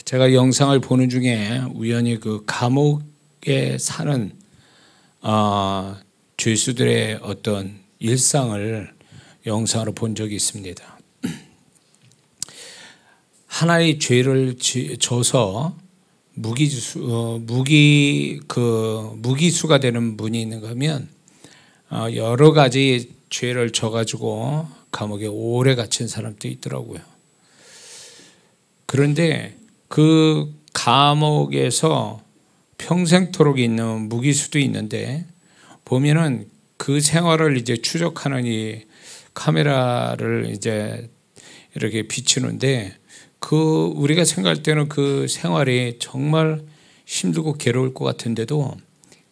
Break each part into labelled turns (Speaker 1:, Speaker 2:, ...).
Speaker 1: 제가 영상을 보는 중에 우연히 그 감옥에 사는 죄수들의 어떤 일상을 영상으로 본 적이 있습니다. 하나의 죄를 져서 무기수가 되는 분이 있는가 하면 여러 가지 죄를 져가지고 감옥에 오래 갇힌 사람도 있더라고요. 그런데 그 감옥에서 평생토록 있는 무기수도 있는데 보면은 그 생활을 이제 추적하는 이 카메라를 이제 이렇게 비추는데 우리가 생각할 때는 그 생활이 정말 힘들고 괴로울 것 같은데도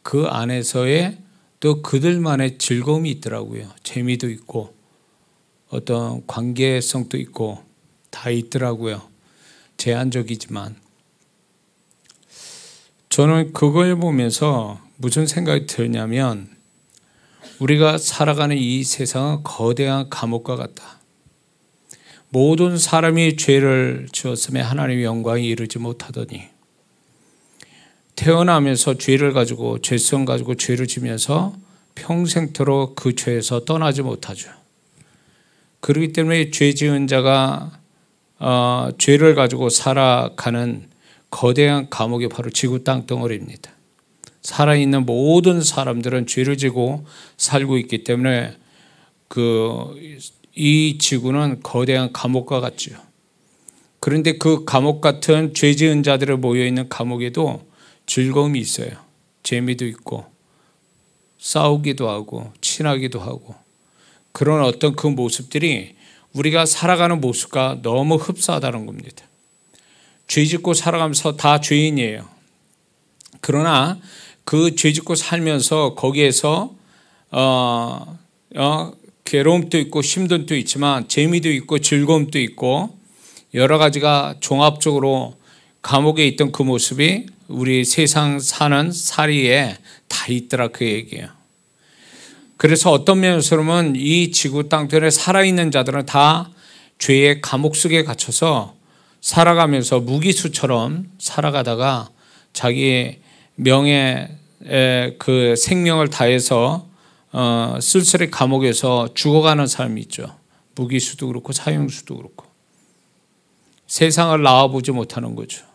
Speaker 1: 그 안에서의 또 그들만의 즐거움이 있더라고요. 재미도 있고 어떤 관계성도 있고 다 있더라고요. 제한적이지만 저는 그걸 보면서 무슨 생각이 들냐면 우리가 살아가는 이 세상은 거대한 감옥과 같다. 모든 사람이 죄를 지었음에 하나님의 영광이 이르지 못하더니 태어나면서 죄를 가지고 죄성 가지고 죄를 지면서 평생토록 그 죄에서 떠나지 못하죠. 그렇기 때문에 죄 지은 자가 죄를 가지고 살아가는 거대한 감옥이 바로 지구 땅덩어리입니다. 살아있는 모든 사람들은 죄를 지고 살고 있기 때문에 이 지구는 거대한 감옥과 같죠. 그런데 그 감옥 같은 죄 지은 자들이 모여있는 감옥에도 즐거움이 있어요. 재미도 있고 싸우기도 하고 친하기도 하고 그런 어떤 그 모습들이 우리가 살아가는 모습과 너무 흡사하다는 겁니다. 죄 짓고 살아가면서 다 죄인이에요. 그러나 그 죄 짓고 살면서 거기에서 괴로움도 있고 힘듦도 있지만 재미도 있고 즐거움도 있고 여러 가지가 종합적으로 감옥에 있던 그 모습이 우리 세상 사는 사리에 다 있더라 그 얘기예요. 그래서 어떤 면에서는 이 지구 땅들에 살아있는 자들은 다 죄의 감옥 속에 갇혀서 살아가면서 무기수처럼 살아가다가 자기의 명예의 그 생명을 다해서 쓸쓸히 감옥에서 죽어가는 사람이 있죠. 무기수도 그렇고 사형수도 그렇고 세상을 나와보지 못하는 거죠.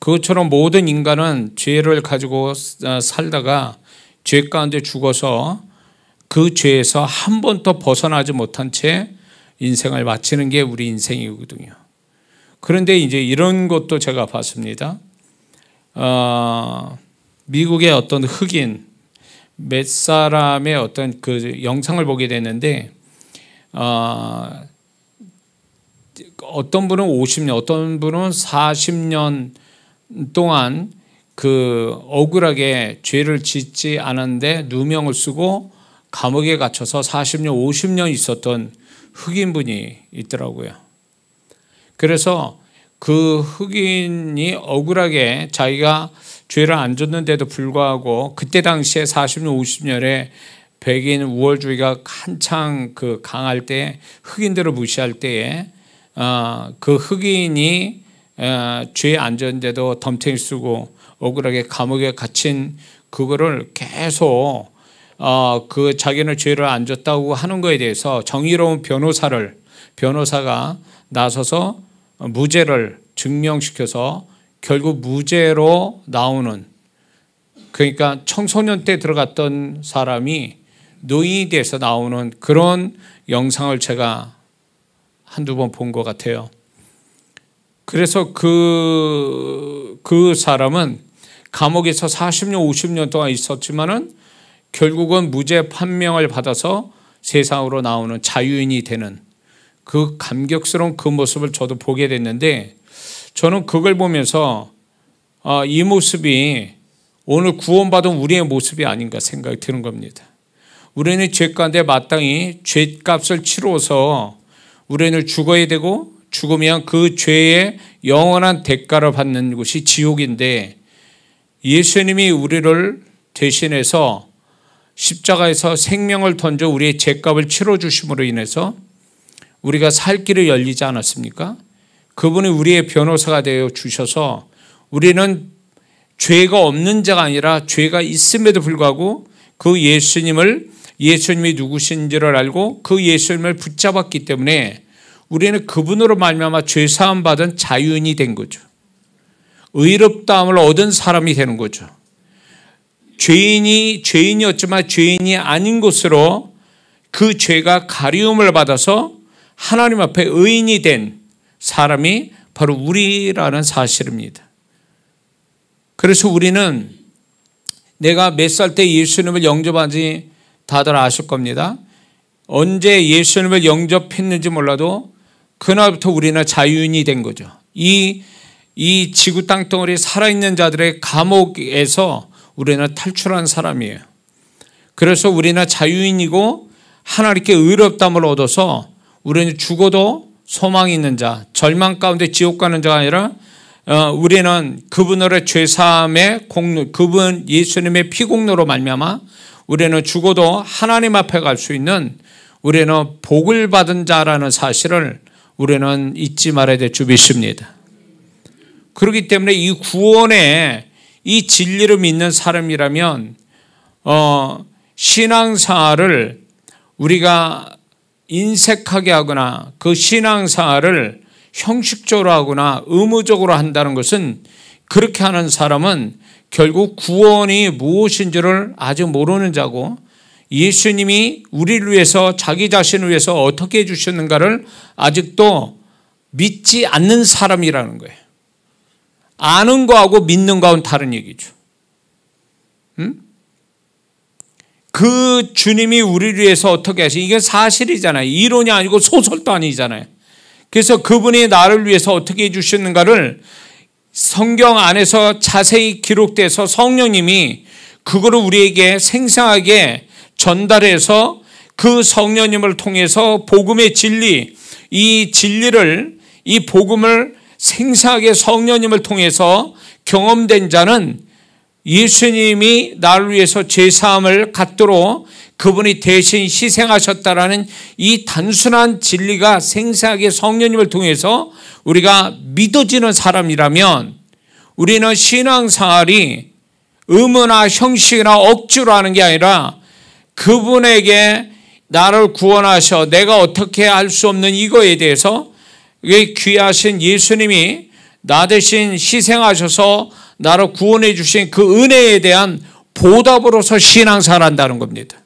Speaker 1: 그것처럼 모든 인간은 죄를 가지고 살다가 죄 가운데 죽어서 그 죄에서 한 번도 벗어나지 못한 채 인생을 마치는 게 우리 인생이거든요. 그런데 이제 이런 것도 제가 봤습니다. 미국의 어떤 흑인 몇 사람의 어떤 그 영상을 보게 됐는데 어떤 분은 50년, 어떤 분은 40년 동안 그 억울하게 죄를 짓지 않았는데 누명을 쓰고 감옥에 갇혀서 40년, 50년 있었던 흑인분이 있더라고요. 그래서 그 흑인이 억울하게 자기가 죄를 안 졌는데도 불구하고 그때 당시에 40년, 50년에 백인 우월주의가 한창 그 강할 때 흑인들을 무시할 때에 그 흑인이 죄 안 졌는데도 덤탱이 쓰고 억울하게 감옥에 갇힌 그거를 계속 그 자기는 죄를 안 졌다고 하는 거에 대해서 정의로운 변호사가 나서서 무죄를 증명시켜서 결국 무죄로 나오는, 그러니까 청소년 때 들어갔던 사람이 노인이 돼서 나오는 그런 영상을 제가 한두 번 본 것 같아요. 그래서 그 사람은 감옥에서 40년, 50년 동안 있었지만은 결국은 무죄 판명을 받아서 세상으로 나오는 자유인이 되는 그 감격스러운 그 모습을 저도 보게 됐는데 저는 그걸 보면서 이 모습이 오늘 구원받은 우리의 모습이 아닌가 생각이 드는 겁니다. 우리는 죄 가운데 마땅히 죄값을 치러서 우리는 죽어야 되고 죽으면 그 죄의 영원한 대가를 받는 곳이 지옥인데 예수님이 우리를 대신해서 십자가에서 생명을 던져 우리의 죄값을 치러주심으로 인해서 우리가 살 길이 열리지 않았습니까? 그분이 우리의 변호사가 되어 주셔서 우리는 죄가 없는 자가 아니라 죄가 있음에도 불구하고 그 예수님이 누구신지를 알고 그 예수님을 붙잡았기 때문에 우리는 그분으로 말미암아 죄 사함 받은 자유인이 된 거죠. 의롭다함을 얻은 사람이 되는 거죠. 죄인이었지만 죄인이 아닌 것으로 그 죄가 가리움을 받아서 하나님 앞에 의인이 된 사람이 바로 우리라는 사실입니다. 그래서 우리는 내가 몇 살 때 예수님을 영접한지 다들 아실 겁니다. 언제 예수님을 영접했는지 몰라도 그날부터 우리는 자유인이 된 거죠. 이 지구 땅덩어리 살아있는 자들의 감옥에서 우리는 탈출한 사람이에요. 그래서 우리는 자유인이고 하나님께 의롭다함을 얻어서 우리는 죽어도 소망이 있는 자, 절망 가운데 지옥 가는 자가 아니라 우리는 그분의 죄사함의 공로, 그분 예수님의 피공로로 말미암아 우리는 죽어도 하나님 앞에 갈 수 있는 우리는 복을 받은 자라는 사실을 우리는 잊지 말아야 될 줄 믿습니다. 그렇기 때문에 이 구원의 이 진리를 믿는 사람이라면 신앙생활을 우리가 인색하게 하거나 그 신앙생활을 형식적으로 하거나 의무적으로 한다는 것은, 그렇게 하는 사람은 결국 구원이 무엇인지를 아직 모르는 자고 예수님이 우리를 위해서 자기 자신을 위해서 어떻게 해주셨는가를 아직도 믿지 않는 사람이라는 거예요. 아는 거하고 믿는 거하고는 다른 얘기죠. 그 주님이 우리를 위해서 어떻게 하시, 이게 사실이잖아요. 이론이 아니고 소설도 아니잖아요. 그래서 그분이 나를 위해서 어떻게 해주셨는가를 성경 안에서 자세히 기록돼서 성령님이 그거를 우리에게 생생하게 전달해서 그 성령님을 통해서 복음의 진리, 이 진리를, 이 복음을 생생하게 성령님을 통해서 경험된 자는 예수님이 나를 위해서 죄사함을 갖도록 그분이 대신 희생하셨다라는 이 단순한 진리가 생생하게 성령님을 통해서 우리가 믿어지는 사람이라면, 우리는 신앙생활이 의무나 형식이나 억지로 하는 게 아니라 그분에게 나를 구원하셔 내가 어떻게 할 수 없는 이거에 대해서 귀하신 예수님이 나 대신 희생하셔서 나를 구원해 주신 그 은혜에 대한 보답으로서 신앙생활 한다는 겁니다.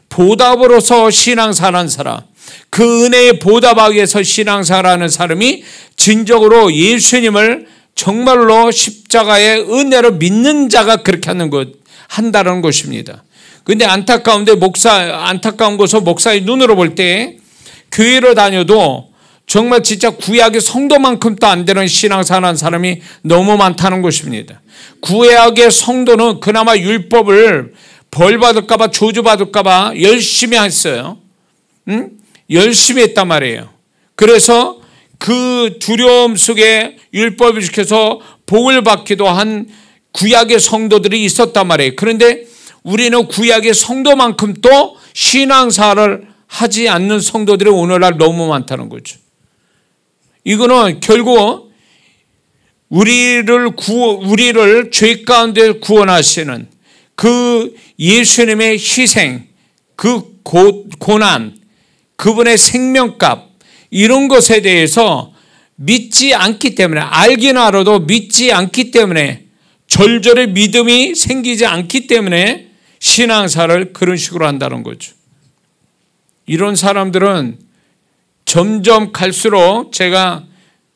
Speaker 1: 보답으로서 신앙생활하는 사람, 그 은혜에 보답하기 위해서 신앙생활하는 사람이 진정으로 예수님을 정말로 십자가의 은혜를 믿는 자가 그렇게 한다는 것입니다. 그런데 안타까운 것은 목사의 눈으로 볼 때 교회를 다녀도 정말 진짜 구약의 성도만큼도 안 되는 신앙생활하는 사람이 너무 많다는 것입니다. 구약의 성도는 그나마 율법을 벌 받을까 봐, 저주 받을까 봐 열심히 했어요. 열심히 했단 말이에요. 그래서 그 두려움 속에 율법을 지켜서 복을 받기도 한 구약의 성도들이 있었단 말이에요. 그런데 우리는 구약의 성도만큼 또 신앙생활을 하지 않는 성도들이 오늘날 너무 많다는 거죠. 이거는 결국 우리를 죄 가운데 구원하시는 그 예수님의 희생, 그 고난, 그분의 생명값, 이런 것에 대해서 믿지 않기 때문에, 알기는 알아도 믿지 않기 때문에, 절절의 믿음이 생기지 않기 때문에 신앙생활을 그런 식으로 한다는 거죠. 이런 사람들은 점점 갈수록, 제가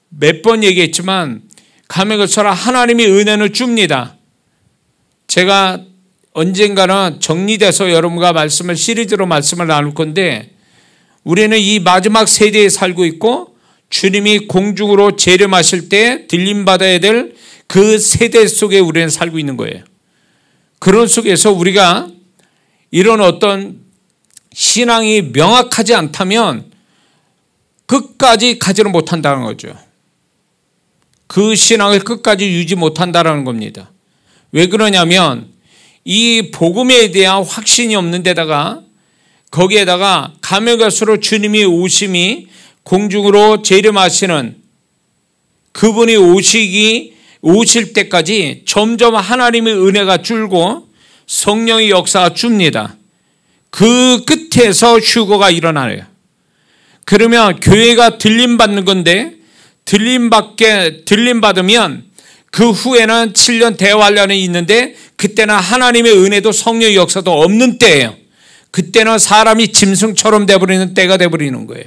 Speaker 1: 몇 번 얘기했지만 가면 갈수록 하나님이 은혜는 줍니다. 제가 언젠가는 정리돼서 여러분과 시리즈로 말씀을 나눌 건데, 우리는 이 마지막 세대에 살고 있고 주님이 공중으로 재림하실 때 들림받아야 될 그 세대 속에 우리는 살고 있는 거예요. 그런 속에서 우리가 이런 어떤 신앙이 명확하지 않다면 끝까지 가지를 못한다는 거죠. 그 신앙을 끝까지 유지 못한다는 겁니다. 왜 그러냐면 이 복음에 대한 확신이 없는 데다가, 거기에다가 가면 갈수록 주님이 오심이 공중으로 재림하시는 그분이 오실 때까지 점점 하나님의 은혜가 줄고 성령의 역사가 줍니다. 그 끝에서 휴거가 일어나요. 그러면 교회가 들림받는 건데 들림받으면 그 후에는 7년 대환란이 있는데 그때는 하나님의 은혜도 성령의 역사도 없는 때예요. 그때는 사람이 짐승처럼 돼버리는 때가 돼버리는 거예요.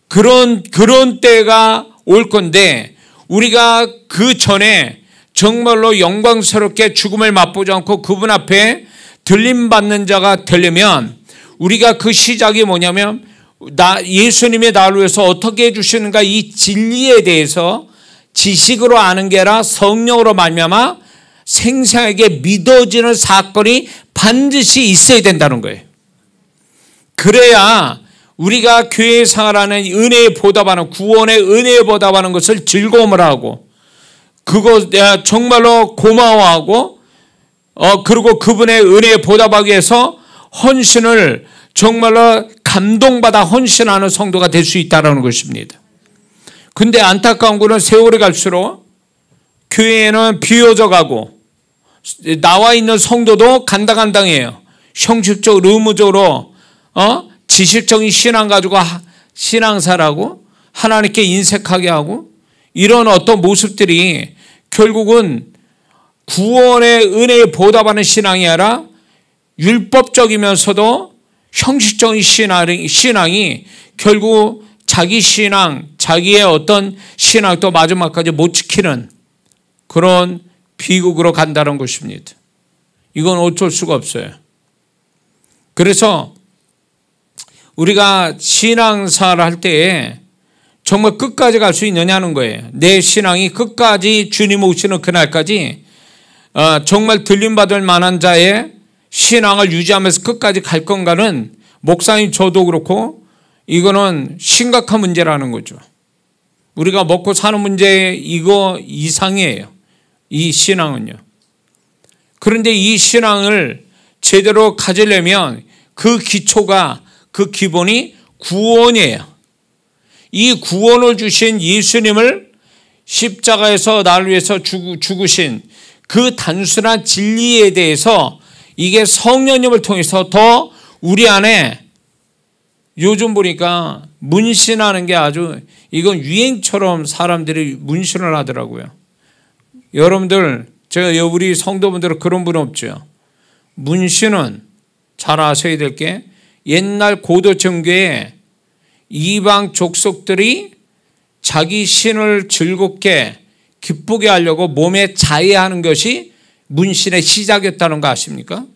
Speaker 1: 그런 때가 올 건데 우리가 그 전에 정말로 영광스럽게 죽음을 맛보지 않고 그분 앞에 들림받는 자가 되려면 우리가 그 시작이 뭐냐면 예수님의 나를 위해서 어떻게 해주시는가 이 진리에 대해서 지식으로 아는 게 아니라 성령으로 말미암아 생생하게 믿어지는 사건이 반드시 있어야 된다는 거예요. 그래야 우리가 교회 생활하는 은혜에 보답하는 구원의 은혜에 보답하는 것을 즐거움을 하고 그거 정말로 고마워하고 그리고 그분의 은혜에 보답하기 위해서 헌신을 정말로 감동받아 헌신하는 성도가 될 수 있다는 것입니다. 근데 안타까운 것은 세월이 갈수록 교회에는 비워져 가고 나와 있는 성도도 간당간당해요. 형식적으로 의무적으로 지식적인 신앙 가지고 신앙사라고 하나님께 인색하게 하고 이런 어떤 모습들이 결국은 구원의 은혜에 보답하는 신앙이 아니라 율법적이면서도 형식적인 신앙이 결국 자기 신앙, 자기의 어떤 신앙도 마지막까지 못 지키는 그런 비극으로 간다는 것입니다. 이건 어쩔 수가 없어요. 그래서 우리가 신앙사를 할 때에 정말 끝까지 갈 수 있느냐는 거예요. 내 신앙이 끝까지 주님 오시는 그날까지 정말 들림받을 만한 자의 신앙을 유지하면서 끝까지 갈 건가는 목사님 저도 그렇고 이거는 심각한 문제라는 거죠. 우리가 먹고 사는 문제 이거 이상이에요. 이 신앙은요. 그런데 이 신앙을 제대로 가지려면 그 기초가 그 기본이 구원이에요. 이 구원을 주신 예수님을 십자가에서 나를 위해서 죽으신 그 단순한 진리에 대해서 이게 성령님을 통해서 더 우리 안에 요즘 보니까 문신하는 게 아주 이건 유행처럼 사람들이 문신을 하더라고요. 여러분들 제가 우리 성도분들은 그런 분 없죠. 문신은 잘 아셔야 될 게 옛날 고대 정교에 이방 족속들이 자기 신을 즐겁게 기쁘게 하려고 몸에 자해하는 것이 문신의 시작이었다는 거 아십니까?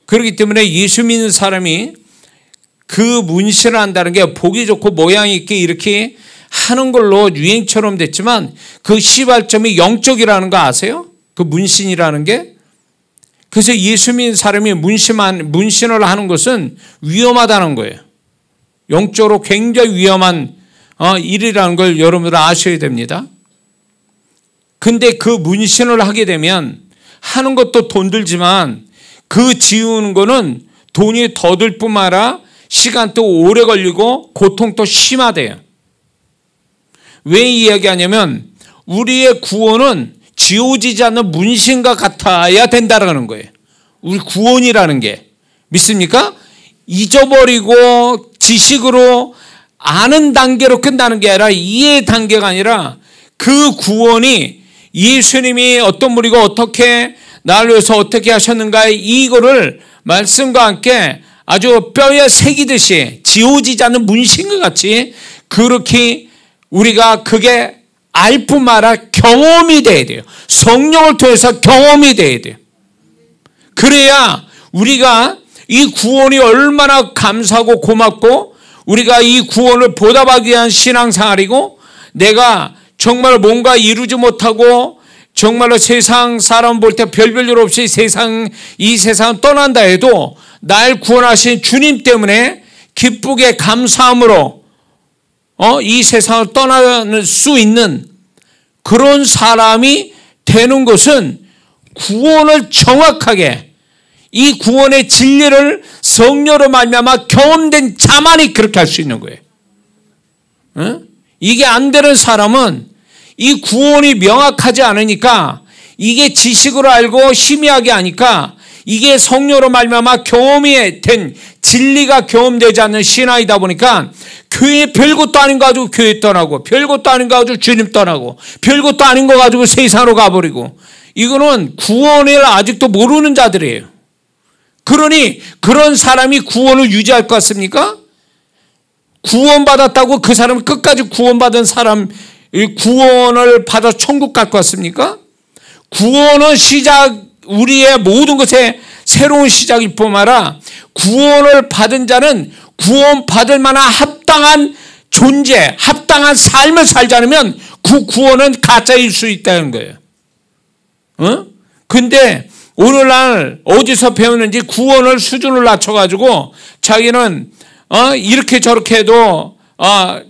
Speaker 1: 그렇기 때문에 예수 믿는 사람이 그 문신을 한다는 게 보기 좋고 모양이 있게 이렇게 하는 걸로 유행처럼 됐지만 그 시발점이 영적이라는 거 아세요? 그 문신이라는 게. 그래서 예수 믿는 사람이 문신을 하는 것은 위험하다는 거예요. 영적으로 굉장히 위험한 일이라는 걸 여러분들 아셔야 됩니다. 근데 그 문신을 하게 되면 하는 것도 돈 들지만 그 지우는 거는 돈이 더 들 뿐만 아니라 시간도 오래 걸리고 고통도 심하대요. 왜 이야기하냐면 우리의 구원은 지워지지 않는 문신과 같아야 된다는 거예요. 우리 구원이라는 게. 믿습니까? 잊어버리고 지식으로 아는 단계로 끝나는 게 아니라 이해의 단계가 아니라 그 구원이 예수님이 어떤 분이고 어떻게 나를 위해서 어떻게 하셨는가 이거를 말씀과 함께 아주 뼈에 새기듯이 지워지지 않는 문신과 같이 그렇게 우리가 그게 알 뿐만 아니라 경험이 돼야 돼요. 성령을 통해서 경험이 돼야 돼요. 그래야 우리가 이 구원이 얼마나 감사하고 고맙고 우리가 이 구원을 보답하기 위한 신앙생활이고 내가 정말 뭔가 이루지 못하고 정말로 세상 사람 볼 때 별별 일 없이 이 세상을 떠난다 해도 날 구원하신 주님 때문에 기쁘게 감사함으로 이 세상을 떠날 수 있는 그런 사람이 되는 것은 구원을 정확하게 이 구원의 진리를 성령으로 말미암아 경험된 자만이 그렇게 할 수 있는 거예요. 이게 안 되는 사람은 이 구원이 명확하지 않으니까 이게 지식으로 알고 희미하게 하니까 이게 성령으로 말미암아 경험이 된 진리가 경험되지 않는 신앙이다 보니까 교회 별것도 아닌 거 가지고 교회 떠나고 별것도 아닌 거 가지고 주님 떠나고 별것도 아닌 거 가지고 세상으로 가버리고 이거는 구원을 아직도 모르는 자들이에요. 그러니 그런 사람이 구원을 유지할 것 같습니까? 구원받았다고 그 사람은 끝까지 구원받은 사람 구원을 받아 천국 갈 것 같습니까? 구원은 시작 우리의 모든 것에 새로운 시작일 뿐만 아니라 구원을 받은 자는 구원받을 만한 합당한 존재, 합당한 삶을 살지 않으면 그 구원은 가짜일 수 있다는 거예요. 근데 오늘날 어디서 배우는지 구원을 수준을 낮춰가지고 자기는 이렇게 저렇게 해도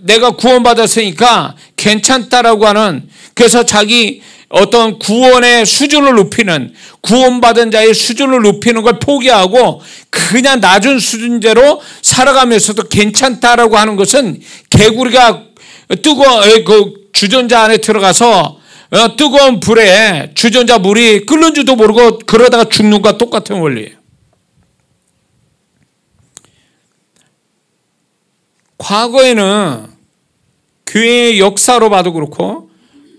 Speaker 1: 내가 구원받았으니까 괜찮다라고 하는, 그래서 자기 어떤 구원의 수준을 높이는, 구원받은 자의 수준을 높이는 걸 포기하고 그냥 낮은 수준대로 살아가면서도 괜찮다라고 하는 것은 개구리가 그 주전자 안에 들어가서 뜨거운 불에 주전자 물이 끓는 줄도 모르고 그러다가 죽는 것과 똑같은 원리예요. 과거에는 교회의 역사로 봐도 그렇고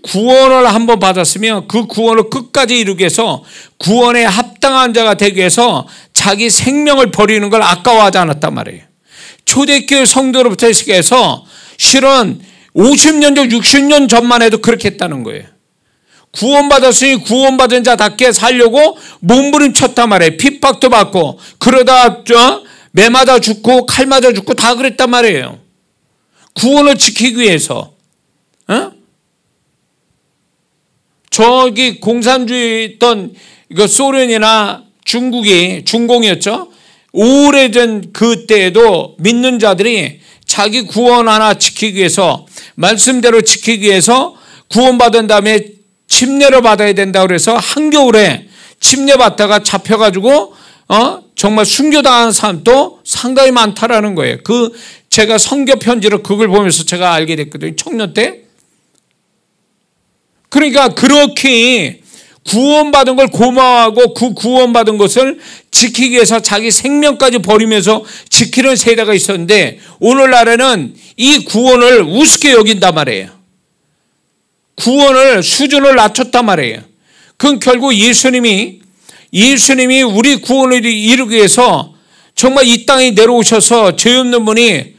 Speaker 1: 구원을 한번 받았으면 그 구원을 끝까지 이루기 위해서 구원에 합당한 자가 되기 위해서 자기 생명을 버리는 걸 아까워하지 않았단 말이에요. 초대교회 성도로부터 시작해서 실은 50년 전 60년 전만 해도 그렇게 했다는 거예요. 구원받았으니 구원받은 자답게 살려고 몸부림쳤단 말이에요. 핍박도 받고 그러다 매 맞아 죽고 칼 맞아 죽고 다 그랬단 말이에요. 구원을 지키기 위해서. 저기 공산주의 있던 소련이나 중국이 중공이었죠. 오래전 그때에도 믿는 자들이 자기 구원 하나 지키기 위해서, 말씀대로 지키기 위해서 구원받은 다음에 침례를 받아야 된다고 그래서 한겨울에 침례받다가 잡혀가지고 정말 순교당한 사람도 상당히 많다라는 거예요. 제가 선교 편지로 그걸 보면서 제가 알게 됐거든요. 청년 때. 그러니까 그렇게 구원받은 걸 고마워하고 그 구원받은 것을 지키기 위해서 자기 생명까지 버리면서 지키는 세대가 있었는데 오늘날에는 이 구원을 우습게 여긴단 말이에요. 구원을 수준을 낮췄단 말이에요. 그건 결국 예수님이 우리 구원을 이루기 위해서 정말 이 땅에 내려오셔서 죄 없는 분이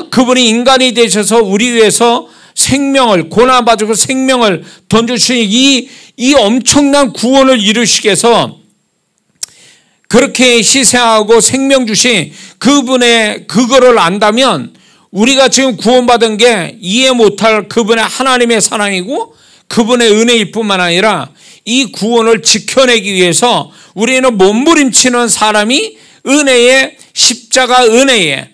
Speaker 1: 그분이 인간이 되셔서 우리 위해서 생명을 고난받으고 생명을 던져주신 이 엄청난 구원을 이루시기 위해서 그렇게 희생하고 생명 주신 그분의 그거를 안다면 우리가 지금 구원받은 게 이해 못할 그분의 하나님의 사랑이고 그분의 은혜일 뿐만 아니라 이 구원을 지켜내기 위해서 우리는 몸부림치는 사람이 은혜의 십자가 은혜의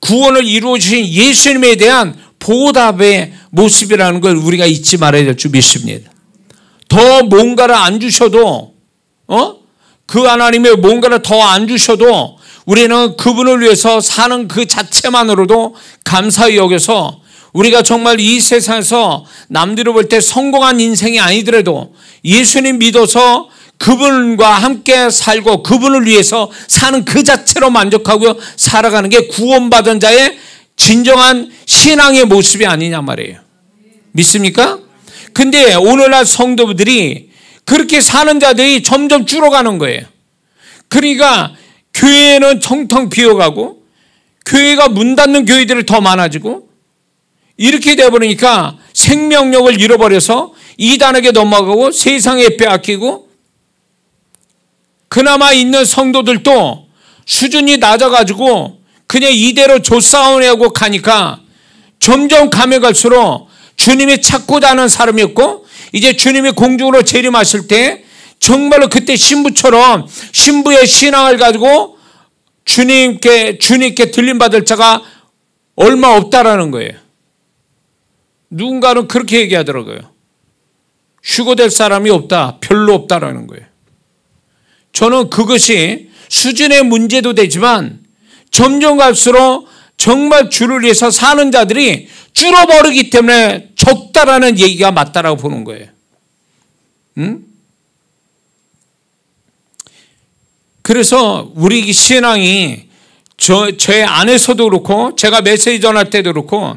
Speaker 1: 구원을 이루어 주신 예수님에 대한 보답의 모습이라는 걸 우리가 잊지 말아야 될 줄 믿습니다. 더 뭔가를 안 주셔도 그 하나님의 뭔가를 더 안 주셔도 우리는 그분을 위해서 사는 그 자체만으로도 감사히 여겨서 우리가 정말 이 세상에서 남들이 볼 때 성공한 인생이 아니더라도 예수님 믿어서 그분과 함께 살고 그분을 위해서 사는 그 자체로 만족하고 살아가는 게 구원받은 자의 진정한 신앙의 모습이 아니냐 말이에요. 믿습니까? 근데 오늘날 성도들이 그렇게 사는 자들이 점점 줄어가는 거예요. 그러니까 교회는 텅텅 비어가고 교회가 문 닫는 교회들이 더 많아지고 이렇게 되어버리니까 생명력을 잃어버려서 이단에게 넘어가고 세상에 빼앗기고 그나마 있는 성도들도 수준이 낮아가지고 그냥 이대로 조싸움하고 가니까 점점 가면 갈수록 주님이 찾고자 하는 사람이었고 이제 주님이 공중으로 재림하실 때 정말로 그때 신부처럼 신부의 신앙을 가지고 주님께 들림받을 자가 얼마 없다라는 거예요. 누군가는 그렇게 얘기하더라고요. 휴거될 사람이 없다, 별로 없다라는 거예요. 저는 그것이 수준의 문제도 되지만 점점 갈수록 정말 주를 위해서 사는 자들이 줄어버리기 때문에 적다라는 얘기가 맞다라고 보는 거예요. 응? 그래서 우리 신앙이 제 안에서도 그렇고 제가 메시지 전할 때도 그렇고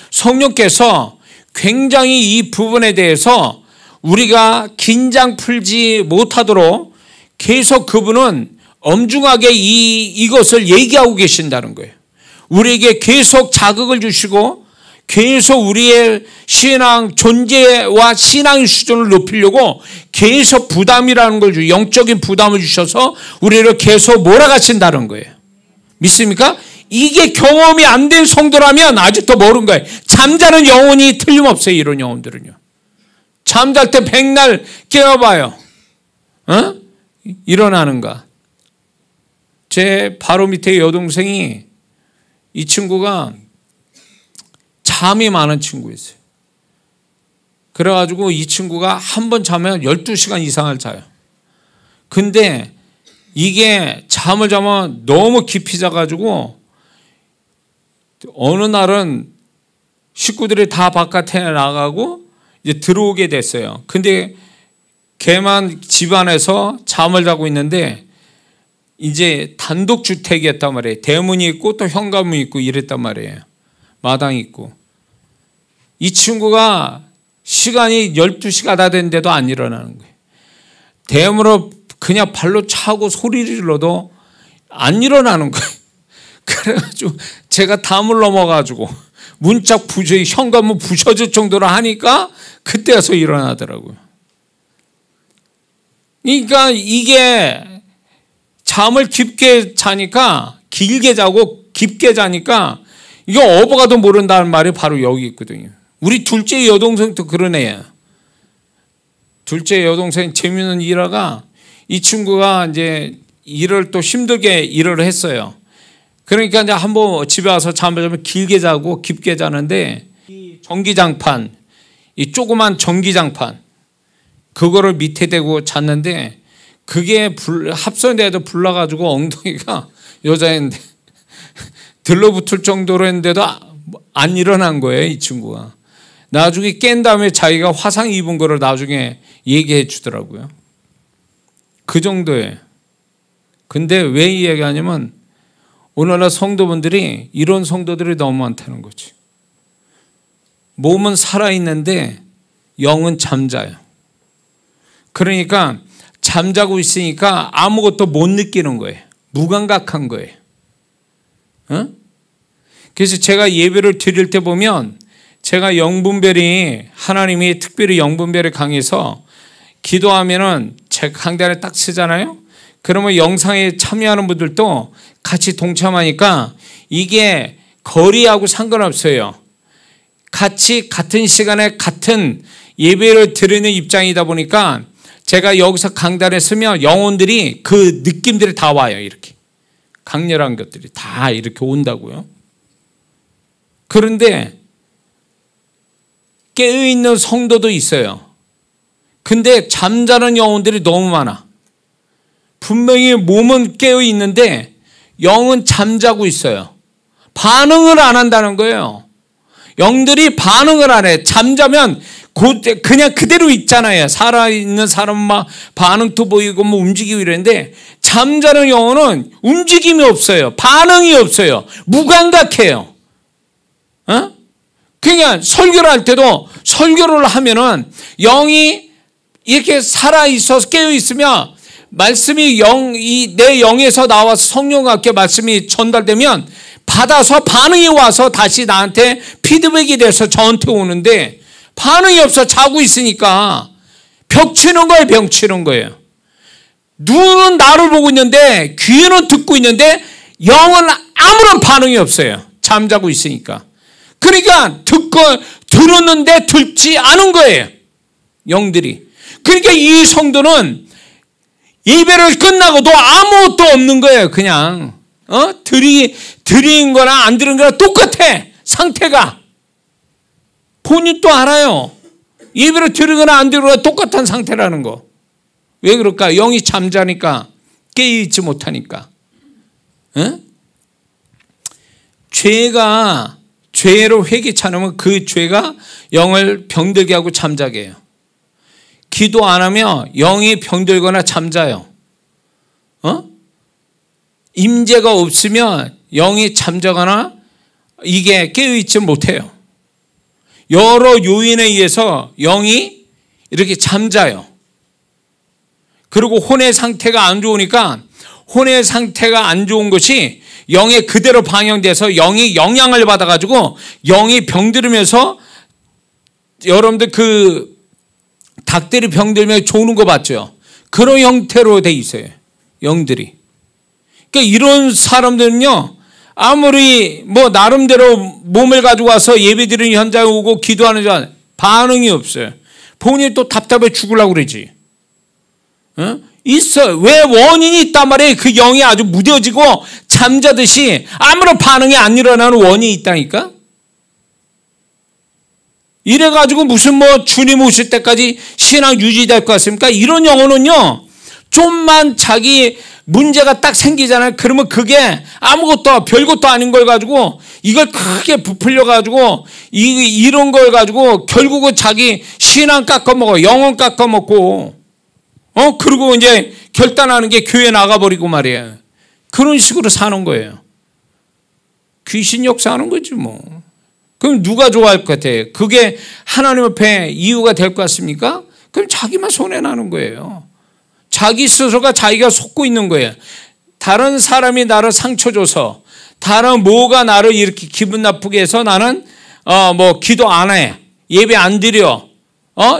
Speaker 1: 성령께서 굉장히 이 부분에 대해서 우리가 긴장 풀지 못하도록 계속 그분은 엄중하게 이것을 얘기하고 계신다는 거예요. 우리에게 계속 자극을 주시고 계속 우리의 신앙 존재와 신앙의 수준을 높이려고 계속 부담이라는 걸 영적인 부담을 주셔서 우리를 계속 몰아가신다는 거예요. 믿습니까? 이게 경험이 안 된 성도라면 아직도 모르는 거예요. 잠자는 영혼이 틀림없어요. 이런 영혼들은요. 잠잘 때 백날 깨워봐요. 일어나는가. 제 바로 밑에 여동생이 이 친구가 잠이 많은 친구였어요. 그래가지고 이 친구가 한 번 자면 12시간 이상을 자요. 근데 이게 잠을 자면 너무 깊이 자가지고 어느 날은 식구들이 다 바깥에 나가고 이제 들어오게 됐어요. 근데 걔만 집안에서 잠을 자고 있는데 이제 단독주택이었단 말이에요. 대문이 있고 또 현관문이 있고 이랬단 말이에요. 마당이 있고. 이 친구가 시간이 12시가 다 됐는데도 안 일어나는 거예요. 대문으로 그냥 발로 차고 소리를 질러도 안 일어나는 거예요. 그래가지고 제가 담을 넘어가지고 문짝 현관문 부셔질 정도로 하니까 그때 와서 일어나더라고요. 그러니까 이게 잠을 깊게 자니까 길게 자고 깊게 자니까 이거 어버가도 모른다는 말이 바로 여기 있거든요. 우리 둘째 여동생도 그런 애예요. 둘째 여동생 재미있는 일화가 이 친구가 이제 일을 또 힘들게 일을 했어요. 그러니까 이제 한번 집에 와서 잠을 자면 길게 자고 깊게 자는데 이 전기장판, 이 조그만 전기장판 그거를 밑에 대고 잤는데 그게 합선대에도 불나가지고 엉덩이가 여자인데 들러붙을 정도로 했는데도 안 일어난 거예요. 이 친구가. 나중에 깬 다음에 자기가 화상 입은 거를 나중에 얘기해 주더라고요. 그 정도예요. 근데 왜 이 얘기하냐면 오늘날 성도분들이 이런 성도들이 너무 많다는 거지. 몸은 살아있는데 영은 잠자요. 그러니까 잠자고 있으니까 아무것도 못 느끼는 거예요. 무감각한 거예요. 그래서 제가 예배를 드릴 때 보면 제가 영분별이 하나님이 특별히 영분별이 강해서 기도하면은 제 강단에 딱 쓰잖아요. 그러면 영상에 참여하는 분들도 같이 동참하니까 이게 거리하고 상관없어요. 같이 같은 시간에 같은 예배를 드리는 입장이다 보니까 제가 여기서 강단에 서면 영혼들이 그 느낌들이 다 와요. 이렇게 강렬한 것들이 다 이렇게 온다고요. 그런데 깨어있는 성도도 있어요. 근데 잠자는 영혼들이 너무 많아. 분명히 몸은 깨어있는데 영은 잠자고 있어요. 반응을 안 한다는 거예요. 영들이 반응을 안 해. 잠자면 그냥 그대로 있잖아요. 살아있는 사람은 막 반응도 보이고 뭐 움직이고 이랬는데 잠자는 영혼은 움직임이 없어요. 반응이 없어요. 무감각해요. 그냥 설교를 할 때도 설교를 하면은 영이 이렇게 살아있어서 깨어있으면 말씀이 내 영에서 나와서 성령과 함께 말씀이 전달되면 받아서 반응이 와서 다시 나한테 피드백이 돼서 저한테 오는데 반응이 없어. 자고 있으니까 벽 치는 거예요. 벽 치는 거예요. 눈은 나를 보고 있는데 귀는 듣고 있는데 영은 아무런 반응이 없어요. 잠자고 있으니까. 그러니까 들었는데 듣지 않은 거예요. 영들이. 그러니까 이 성도는 예배를 끝나고도 아무것도 없는 거예요. 그냥 드린 거나 안 들은 거나 똑같아. 상태가. 본인도 알아요. 예배를 드리거나 안 드리거나 똑같은 상태라는 거. 왜 그럴까? 영이 잠자니까 깨어있지 못하니까. 죄로 회개치 않으면 그 죄가 영을 병들게 하고 잠자게 해요. 기도 안 하면 영이 병들거나 잠자요. 임재가 없으면 영이 잠자거나 이게 깨어있지 못해요. 여러 요인에 의해서 영이 이렇게 잠자요. 그리고 혼의 상태가 안 좋으니까 혼의 상태가 안 좋은 것이 영에 그대로 방영돼서 영이 영향을 받아가지고 영이 병들으면서 여러분들 그 닭들이 병들면 조는 거 봤죠? 그런 형태로 돼 있어요. 영들이. 그러니까 이런 사람들은요, 아무리 뭐 나름대로 몸을 가지고 와서 예배드리는 현장에 오고 기도하는 줄 반응이 없어요. 본인이 또 답답해 죽으려고 그러지. 있어. 왜 원인이 있단 말이에요. 그 영이 아주 무뎌지고 잠자듯이 아무런 반응이 안 일어나는 원인이 있다니까. 이래가지고 무슨 뭐 주님 오실 때까지 신앙 유지될 것 같습니까? 이런 영혼은요, 좀만 자기 문제가 딱 생기잖아요. 그러면 그게 아무것도 별것도 아닌 걸 가지고 이걸 크게 부풀려 가지고 이런 걸 가지고 결국은 자기 신앙 깎아먹어, 영혼 깎아먹고, 그리고 이제 결단하는 게 교회 나가버리고 말이에요. 그런 식으로 사는 거예요. 귀신 역사하는 거지 뭐. 그럼 누가 좋아할 것 같아요? 그게 하나님 앞에 이유가 될 것 같습니까? 그럼 자기만 손해나는 거예요. 자기 스스로가 자기가 속고 있는 거예요. 다른 사람이 나를 상처 줘서, 다른 뭐가 나를 이렇게 기분 나쁘게 해서 나는 뭐 기도 안 해, 예배 안 드려,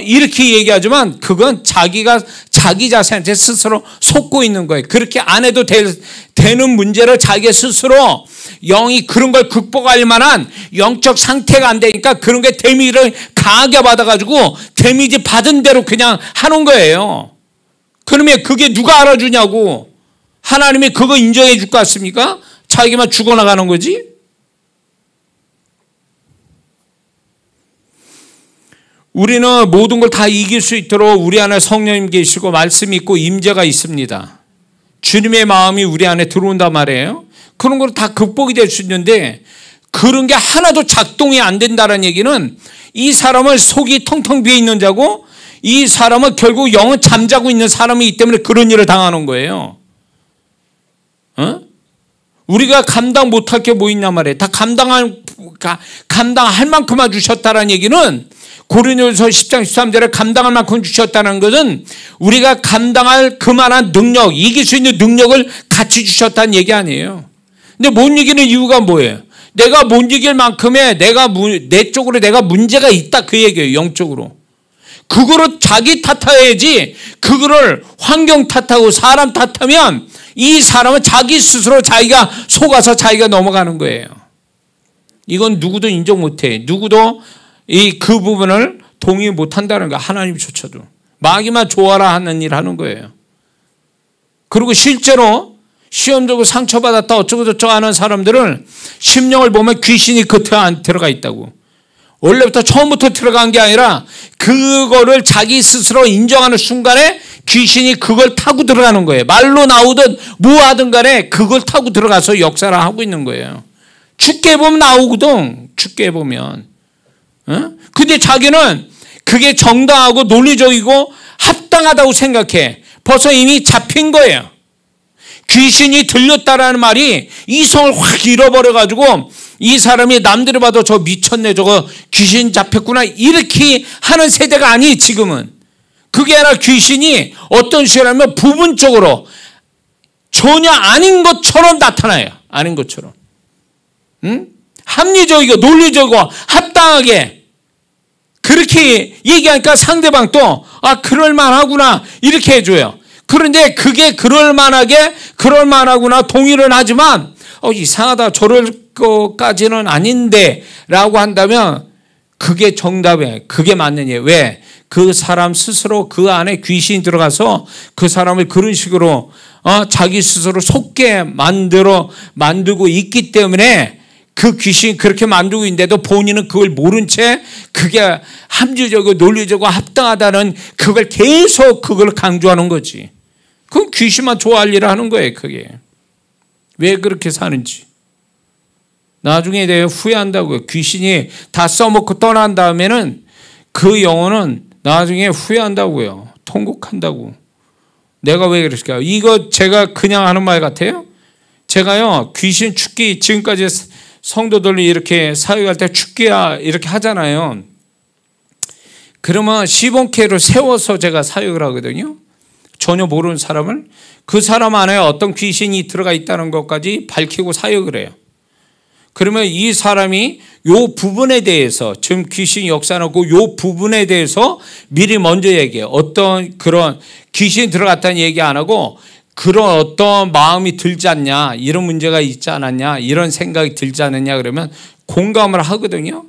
Speaker 1: 이렇게 얘기하지만 그건 자기가 자기 자신한테 스스로 속고 있는 거예요. 그렇게 안 해도 되는 문제를 자기 스스로 영이 그런 걸 극복할 만한 영적 상태가 안 되니까 그런 게 데미지를 강하게 받아가지고 데미지 받은 대로 그냥 하는 거예요. 그러면 그게 누가 알아주냐고. 하나님이 그거 인정해 줄 것 같습니까? 자기만 죽어나가는 거지. 우리는 모든 걸 다 이길 수 있도록 우리 안에 성령님 계시고 말씀이 있고 임재가 있습니다. 주님의 마음이 우리 안에 들어온단 말이에요. 그런 걸 다 극복이 될 수 있는데 그런 게 하나도 작동이 안 된다는 얘기는 이 사람은 속이 텅텅 비어 있는 자고 이 사람은 결국 영은 잠자고 있는 사람이기 때문에 그런 일을 당하는 거예요. 우리가 감당 못할 게 뭐 있냔 말이에요. 다 감당할 만큼만 주셨다는 얘기는 고린도서 10장 13절에 감당할 만큼 주셨다는 것은 우리가 감당할 그만한 능력, 이길 수 있는 능력을 같이 주셨다는 얘기 아니에요. 근데 못 이기는 이유가 뭐예요? 내가 못 이길 만큼의 내 쪽으로 내가 문제가 있다 그 얘기예요. 영적으로. 그거를 자기 탓해야지 그거를 환경 탓하고 사람 탓하면 이 사람은 자기 스스로 자기가 속아서 자기가 넘어가는 거예요. 이건 누구도 인정 못해. 누구도 그 부분을 동의 못한다는 거야. 하나님조차도. 마귀만 좋아라 하는 일 하는 거예요. 그리고 실제로 시험 들고 상처받았다 어쩌고 저쩌고 하는 사람들은 심령을 보면 귀신이 그 안에 들어가 있다고. 원래부터 처음부터 들어간 게 아니라 그거를 자기 스스로 인정하는 순간에 귀신이 그걸 타고 들어가는 거예요. 말로 나오든 뭐 하든 간에 그걸 타고 들어가서 역사를 하고 있는 거예요. 죽게 보면 나오거든. 죽게 보면. 근데 자기는 그게 정당하고 논리적이고 합당하다고 생각해. 벌써 이미 잡힌 거예요. 귀신이 들렸다라는 말이 이성을 확 잃어버려가지고 이 사람이 남들이 봐도 저 미쳤네, 저거 귀신 잡혔구나, 이렇게 하는 세대가 아니. 지금은 그게 아니라 귀신이 어떤 식이라면 부분적으로 전혀 아닌 것처럼 나타나요. 아닌 것처럼. 합리적이고 논리적이고 합당하게 그렇게 얘기하니까 상대방도 그럴만하구나 이렇게 해줘요. 그런데 그게 그럴만하구나 동의를 하지만 이상하다, 저럴 것까지는 아닌데 라고 한다면 그게 정답이에요. 그게 맞는 얘기예요. 왜? 그 사람 스스로 그 안에 귀신이 들어가서 그 사람을 그런 식으로 자기 스스로 속게 만들고 있기 때문에 그 귀신이 그렇게 만들고 있는데도 본인은 그걸 모른 채 그게 합리적이고 논리적이고 합당하다는 그걸 계속 그걸 강조하는 거지. 그건 귀신만 좋아할 일을 하는 거예요. 그게 왜 그렇게 사는지. 나중에 대해 후회한다고요. 귀신이 다 써먹고 떠난 다음에는 그 영혼은 나중에 후회한다고요. 통곡한다고. 내가 왜 그랬을까요? 이거 제가 그냥 하는 말 같아요? 제가요, 귀신 축기, 지금까지 성도들이 이렇게 사역할 때 축기야 이렇게 하잖아요. 그러면 시범케를 세워서 제가 사역을 하거든요. 전혀 모르는 사람을. 그 사람 안에 어떤 귀신이 들어가 있다는 것까지 밝히고 사역을 해요. 그러면 이 사람이 요 부분에 대해서, 지금 귀신 역사하고 요 부분에 대해서 미리 먼저 얘기해요. 어떤 그런 귀신이 들어갔다는 얘기 안 하고 그런 어떤 마음이 들지 않냐, 이런 문제가 있지 않았냐, 이런 생각이 들지 않았냐, 그러면 공감을 하거든요.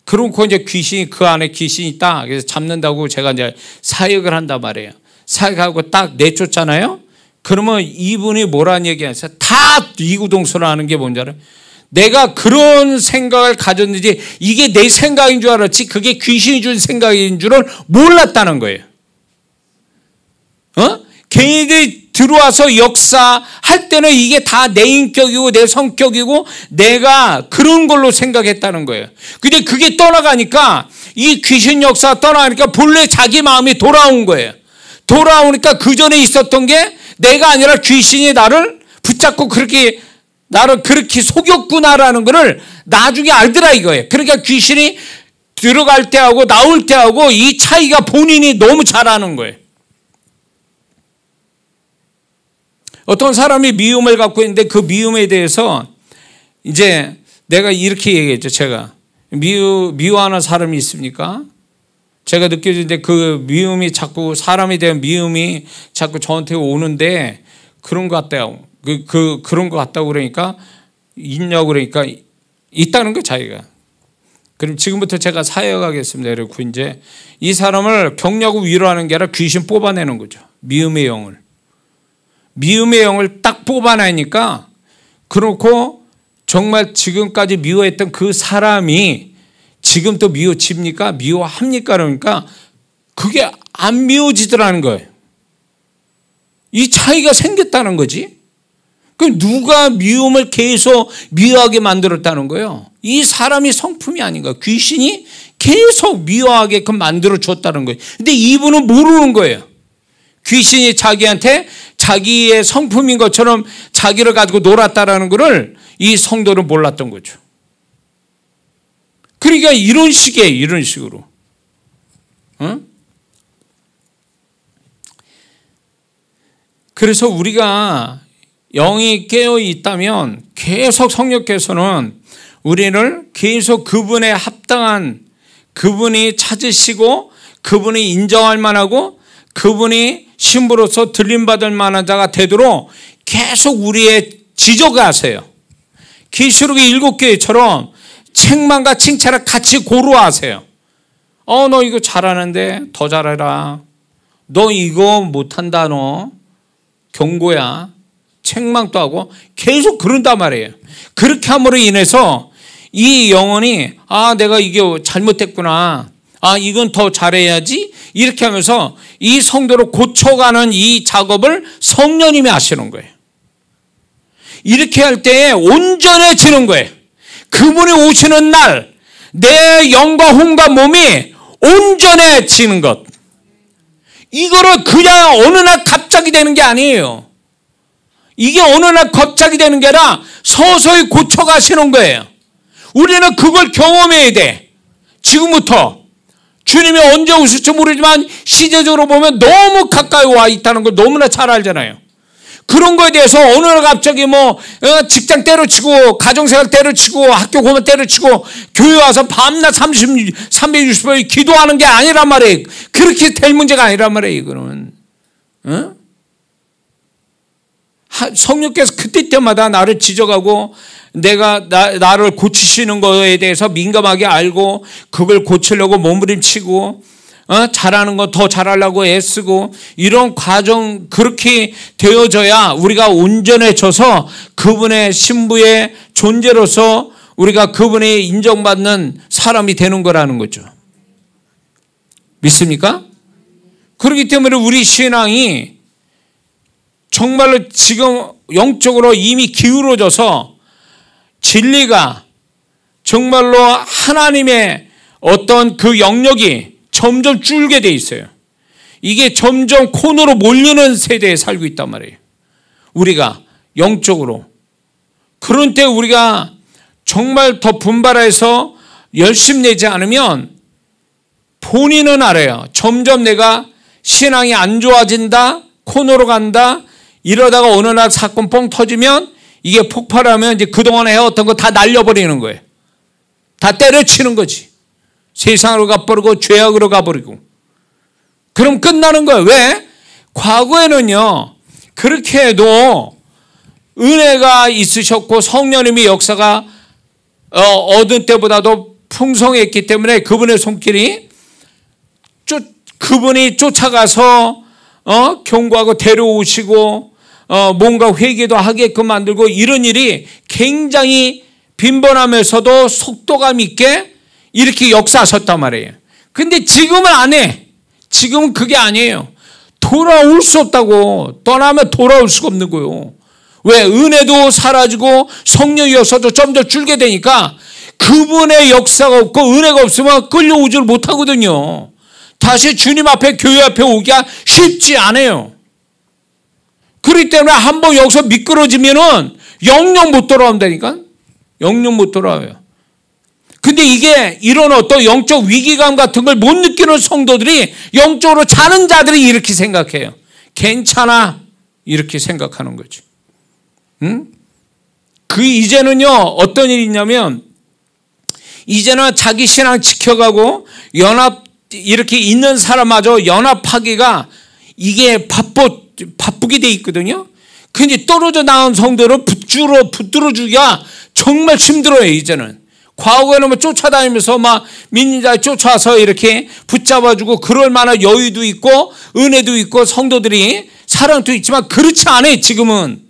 Speaker 1: 그러고 이제 귀신이, 그 안에 귀신이 있다. 그래서 잡는다고 제가 이제 사역을 한단 말이에요. 사역하고 딱 내쫓잖아요. 그러면 이분이 뭐라는 얘기하세요? 다 이구동성을 하는 게 뭔지 알아요? 내가 그런 생각을 가졌는지 이게 내 생각인 줄 알았지 그게 귀신이 준 생각인 줄은 몰랐다는 거예요. 걔네들이 들어와서 역사할 때는 이게 다 내 인격이고 내 성격이고 내가 그런 걸로 생각했다는 거예요. 근데 그게 떠나가니까, 이 귀신 역사가 떠나가니까 본래 자기 마음이 돌아온 거예요. 돌아오니까 그 전에 있었던 게 내가 아니라 귀신이 나를 붙잡고 그렇게 나를 그렇게 속였구나라는 것을 나중에 알더라 이거예요. 그러니까 귀신이 들어갈 때하고 나올 때하고 이 차이가 본인이 너무 잘 아는 거예요. 어떤 사람이 미움을 갖고 있는데 그 미움에 대해서 이제 내가 이렇게 얘기했죠. 제가 미워하는 사람이 있습니까? 제가 느껴지는데 그 미움이 자꾸, 사람에 대한 미움이 자꾸 저한테 오는데 그런 것 같다고. 그런 것 같다고 그러니까 있냐고 그러니까 있다는 거 자기가. 그럼 지금부터 제가 사역하겠습니다. 그리고 이제 이 사람을 격려하고 위로하는 게 아니라 귀신 뽑아내는 거죠. 미움의 영을. 미움의 영을 딱 뽑아내니까, 그렇고 정말 지금까지 미워했던 그 사람이 지금 또 미워집니까? 미워합니까? 그러니까 그게 안 미워지더라는 거예요. 이 차이가 생겼다는 거지. 그럼 누가 미움을 계속 미워하게 만들었다는 거예요? 이 사람이 성품이 아닌가. 귀신이 계속 미워하게끔 만들어 줬다는 거예요. 근데 이분은 모르는 거예요. 귀신이 자기한테 자기의 성품인 것처럼 자기를 가지고 놀았다라는 것을 이 성도는 몰랐던 거죠. 그러니까 이런 식이에요. 이런 식으로. 그래서 우리가 영이 깨어 있다면 계속 성령께서는 우리를 계속 그분의 합당한, 그분이 찾으시고 그분이 인정할 만하고 그분이 신부로서 들림받을 만한 자가 되도록 계속 우리의 지적을 하세요. 계시록의 7교회처럼 책망과 칭찬을 같이 고루하세요. 너 이거 잘하는데 더 잘해라. 너 이거 못한다. 너 경고야. 책망도 하고 계속 그런단 말이에요. 그렇게 함으로 인해서 이 영혼이 내가 이게 잘못됐구나. 이건 더 잘해야지. 이렇게 하면서 이 성도를 고쳐가는 이 작업을 성령님이 하시는 거예요. 이렇게 할 때에 온전해지는 거예요. 그분이 오시는 날 내 영과 혼과 몸이 온전해지는 것. 이거를 그냥 어느 날 갑자기 되는 게 아니에요. 이게 어느 날 갑자기 되는 게 아니라 서서히 고쳐가시는 거예요. 우리는 그걸 경험해야 돼. 지금부터. 주님이 언제 오실지 모르지만 시대적으로 보면 너무 가까이 와 있다는 걸 너무나 잘 알잖아요. 그런 거에 대해서 어느 날 갑자기 직장 때려치고 가정생활 때려치고 학교 공부 때려치고 교회 와서 밤낮 360일 기도하는 게 아니란 말이에요. 그렇게 될 문제가 아니란 말이에요. 이거는. 성령께서 그때마다 나를 지적하고 나를 고치시는 거에 대해서 민감하게 알고 그걸 고치려고 몸부림치고 잘하는 거 더 잘하려고 애쓰고 이런 과정, 그렇게 되어져야 우리가 온전해져서 그분의 신부의 존재로서 우리가 그분의 인정받는 사람이 되는 거라는 거죠. 믿습니까? 그렇기 때문에 우리 신앙이 정말로 지금 영적으로 이미 기울어져서 진리가 정말로 하나님의 어떤 그 영역이 점점 줄게 돼 있어요. 이게 점점 코너로 몰리는 세대에 살고 있단 말이에요. 우리가 영적으로. 그런 때 우리가 정말 더 분발해서 열심 내지 않으면 본인은 알아요. 점점 내가 신앙이 안 좋아진다, 코너로 간다, 이러다가 어느 날 사건 뻥 터지면 이게 폭발하면 이제 그동안 해왔던 거 다 날려버리는 거예요. 다 때려치는 거지. 세상으로 가버리고 죄악으로 가버리고. 그럼 끝나는 거예요. 왜? 과거에는요, 그렇게 해도 은혜가 있으셨고 성령님의 역사가 얻은 때보다도 풍성했기 때문에 그분의 손길이 그분이 쫓아가서 경고하고 데려오시고 뭔가 회개도 하게끔 만들고 이런 일이 굉장히 빈번하면서도 속도감 있게 이렇게 역사하셨단 말이에요. 근데 지금은 안 해. 지금은 그게 아니에요. 돌아올 수 없다고. 떠나면 돌아올 수가 없는 거예요. 왜? 은혜도 사라지고 성령의 역사도 점점 줄게 되니까 그분의 역사가 없고 은혜가 없으면 끌려오지를 못하거든요. 다시 주님 앞에 교회 앞에 오기가 쉽지 않아요. 그렇기 때문에 한번 여기서 미끄러지면은 영영 못 돌아온다니까. 영영 못 돌아와요. 근데 이게 이런 어떤 영적 위기감 같은 걸 못 느끼는 성도들이 영적으로 자는 자들이 이렇게 생각해요. 괜찮아. 이렇게 생각하는 거죠. 이제는요, 어떤 일이 있냐면, 이제는 자기 신앙 지켜가고 이렇게 있는 사람마저 연합하기가 이게 바쁘게 돼 있거든요. 근데 떨어져 나온 성도를 붙들어주기가 정말 힘들어요, 이제는. 과거에는 뭐 쫓아다니면서 막 민자 쫓아서 이렇게 붙잡아주고 그럴 만한 여유도 있고 은혜도 있고 성도들이 사랑도 있지만 그렇지 않아요, 지금은.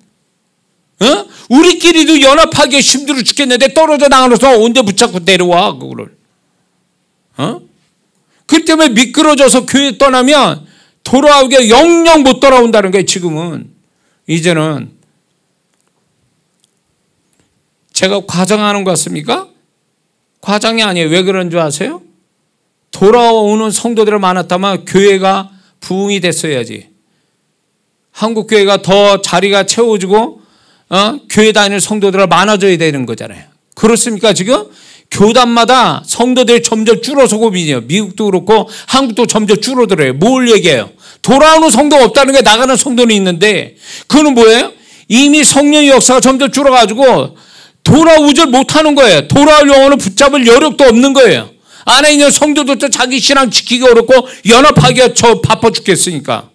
Speaker 1: 우리끼리도 연합하기 힘들어 죽겠는데 떨어져 나가서 언제 붙잡고 내려와, 그거를. 그 때문에 미끄러져서 교회 떠나면 돌아오기가 영영 못 돌아온다는 거예요, 지금은. 이제는. 제가 과장하는 것 같습니까? 과장이 아니에요. 왜 그런 줄 아세요? 돌아오는 성도들이 많았다면 교회가 부흥이 됐어야지. 한국 교회가 더 자리가 채워지고 교회 다니는 성도들이 많아져야 되는 거잖아요. 그렇습니까 지금? 교단마다 성도들이 점점 줄어서고 있어요. 미국도 그렇고 한국도 점점 줄어들어요. 뭘 얘기해요? 돌아오는 성도가 없다는 게 나가는 성도는 있는데 그거는 뭐예요? 이미 성령의 역사가 점점 줄어가지고 돌아오질 못하는 거예요. 돌아올 영혼을 붙잡을 여력도 없는 거예요. 안에 있는 성도들도 자기 신앙 지키기 어렵고 연합하기가 바빠 죽겠으니까.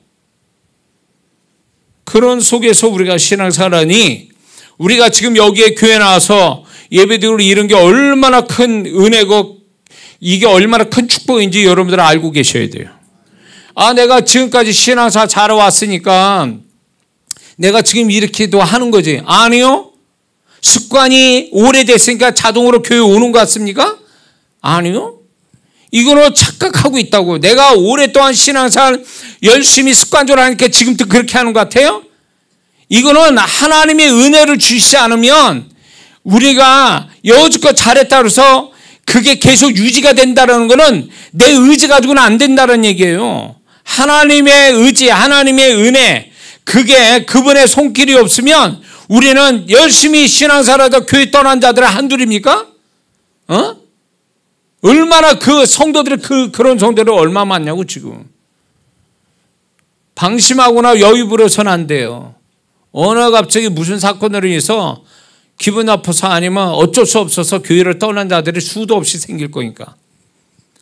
Speaker 1: 그런 속에서 우리가 신앙생활하니 우리가 지금 여기에 교회 나와서 예배드리고 이런 게 얼마나 큰 은혜고 이게 얼마나 큰 축복인지 여러분들 알고 계셔야 돼요. 내가 지금까지 신앙생활 잘해왔으니까 내가 지금 이렇게도 하는 거지. 아니요. 습관이 오래됐으니까 자동으로 교회 오는 것 같습니까? 아니요. 이거는 착각하고 있다고. 내가 오랫동안 신앙생활 열심히 습관적으로 하니까 지금도 그렇게 하는 것 같아요? 이거는 하나님의 은혜를 주시지 않으면 우리가 여지껏 잘했다고 해서 그게 계속 유지가 된다는 것은 내 의지 가지고는 안 된다는 얘기예요. 하나님의 의지, 하나님의 은혜, 그게 그분의 손길이 없으면 우리는 열심히 신앙생활하다 교회 떠난 자들은 한둘입니까? 얼마나 그 성도들이 그런 성도들이 얼마 많냐고 지금. 방심하거나 여유 부려서는 안 돼요. 어느 갑자기 무슨 사건으로 인해서 기분 나빠서 아니면 어쩔 수 없어서 교회를 떠난 자들이 수도 없이 생길 거니까.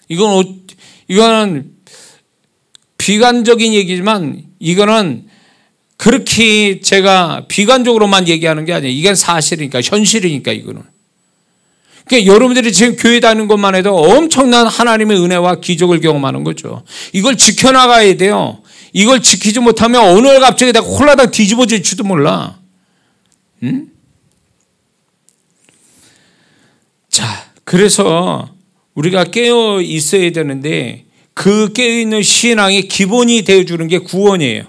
Speaker 1: 이거는 비관적인 얘기지만 이거는 그렇게 제가 비관적으로만 얘기하는 게 아니에요. 이건 사실이니까, 현실이니까 이거는. 그러니까 여러분들이 지금 교회 다니는 것만 해도 엄청난 하나님의 은혜와 기적을 경험하는 거죠. 이걸 지켜나가야 돼요. 이걸 지키지 못하면 어느 날 갑자기 내가 홀라당 뒤집어질지도 몰라. 자, 그래서 우리가 깨어 있어야 되는데 그 깨어있는 신앙의 기본이 되어주는 게 구원이에요.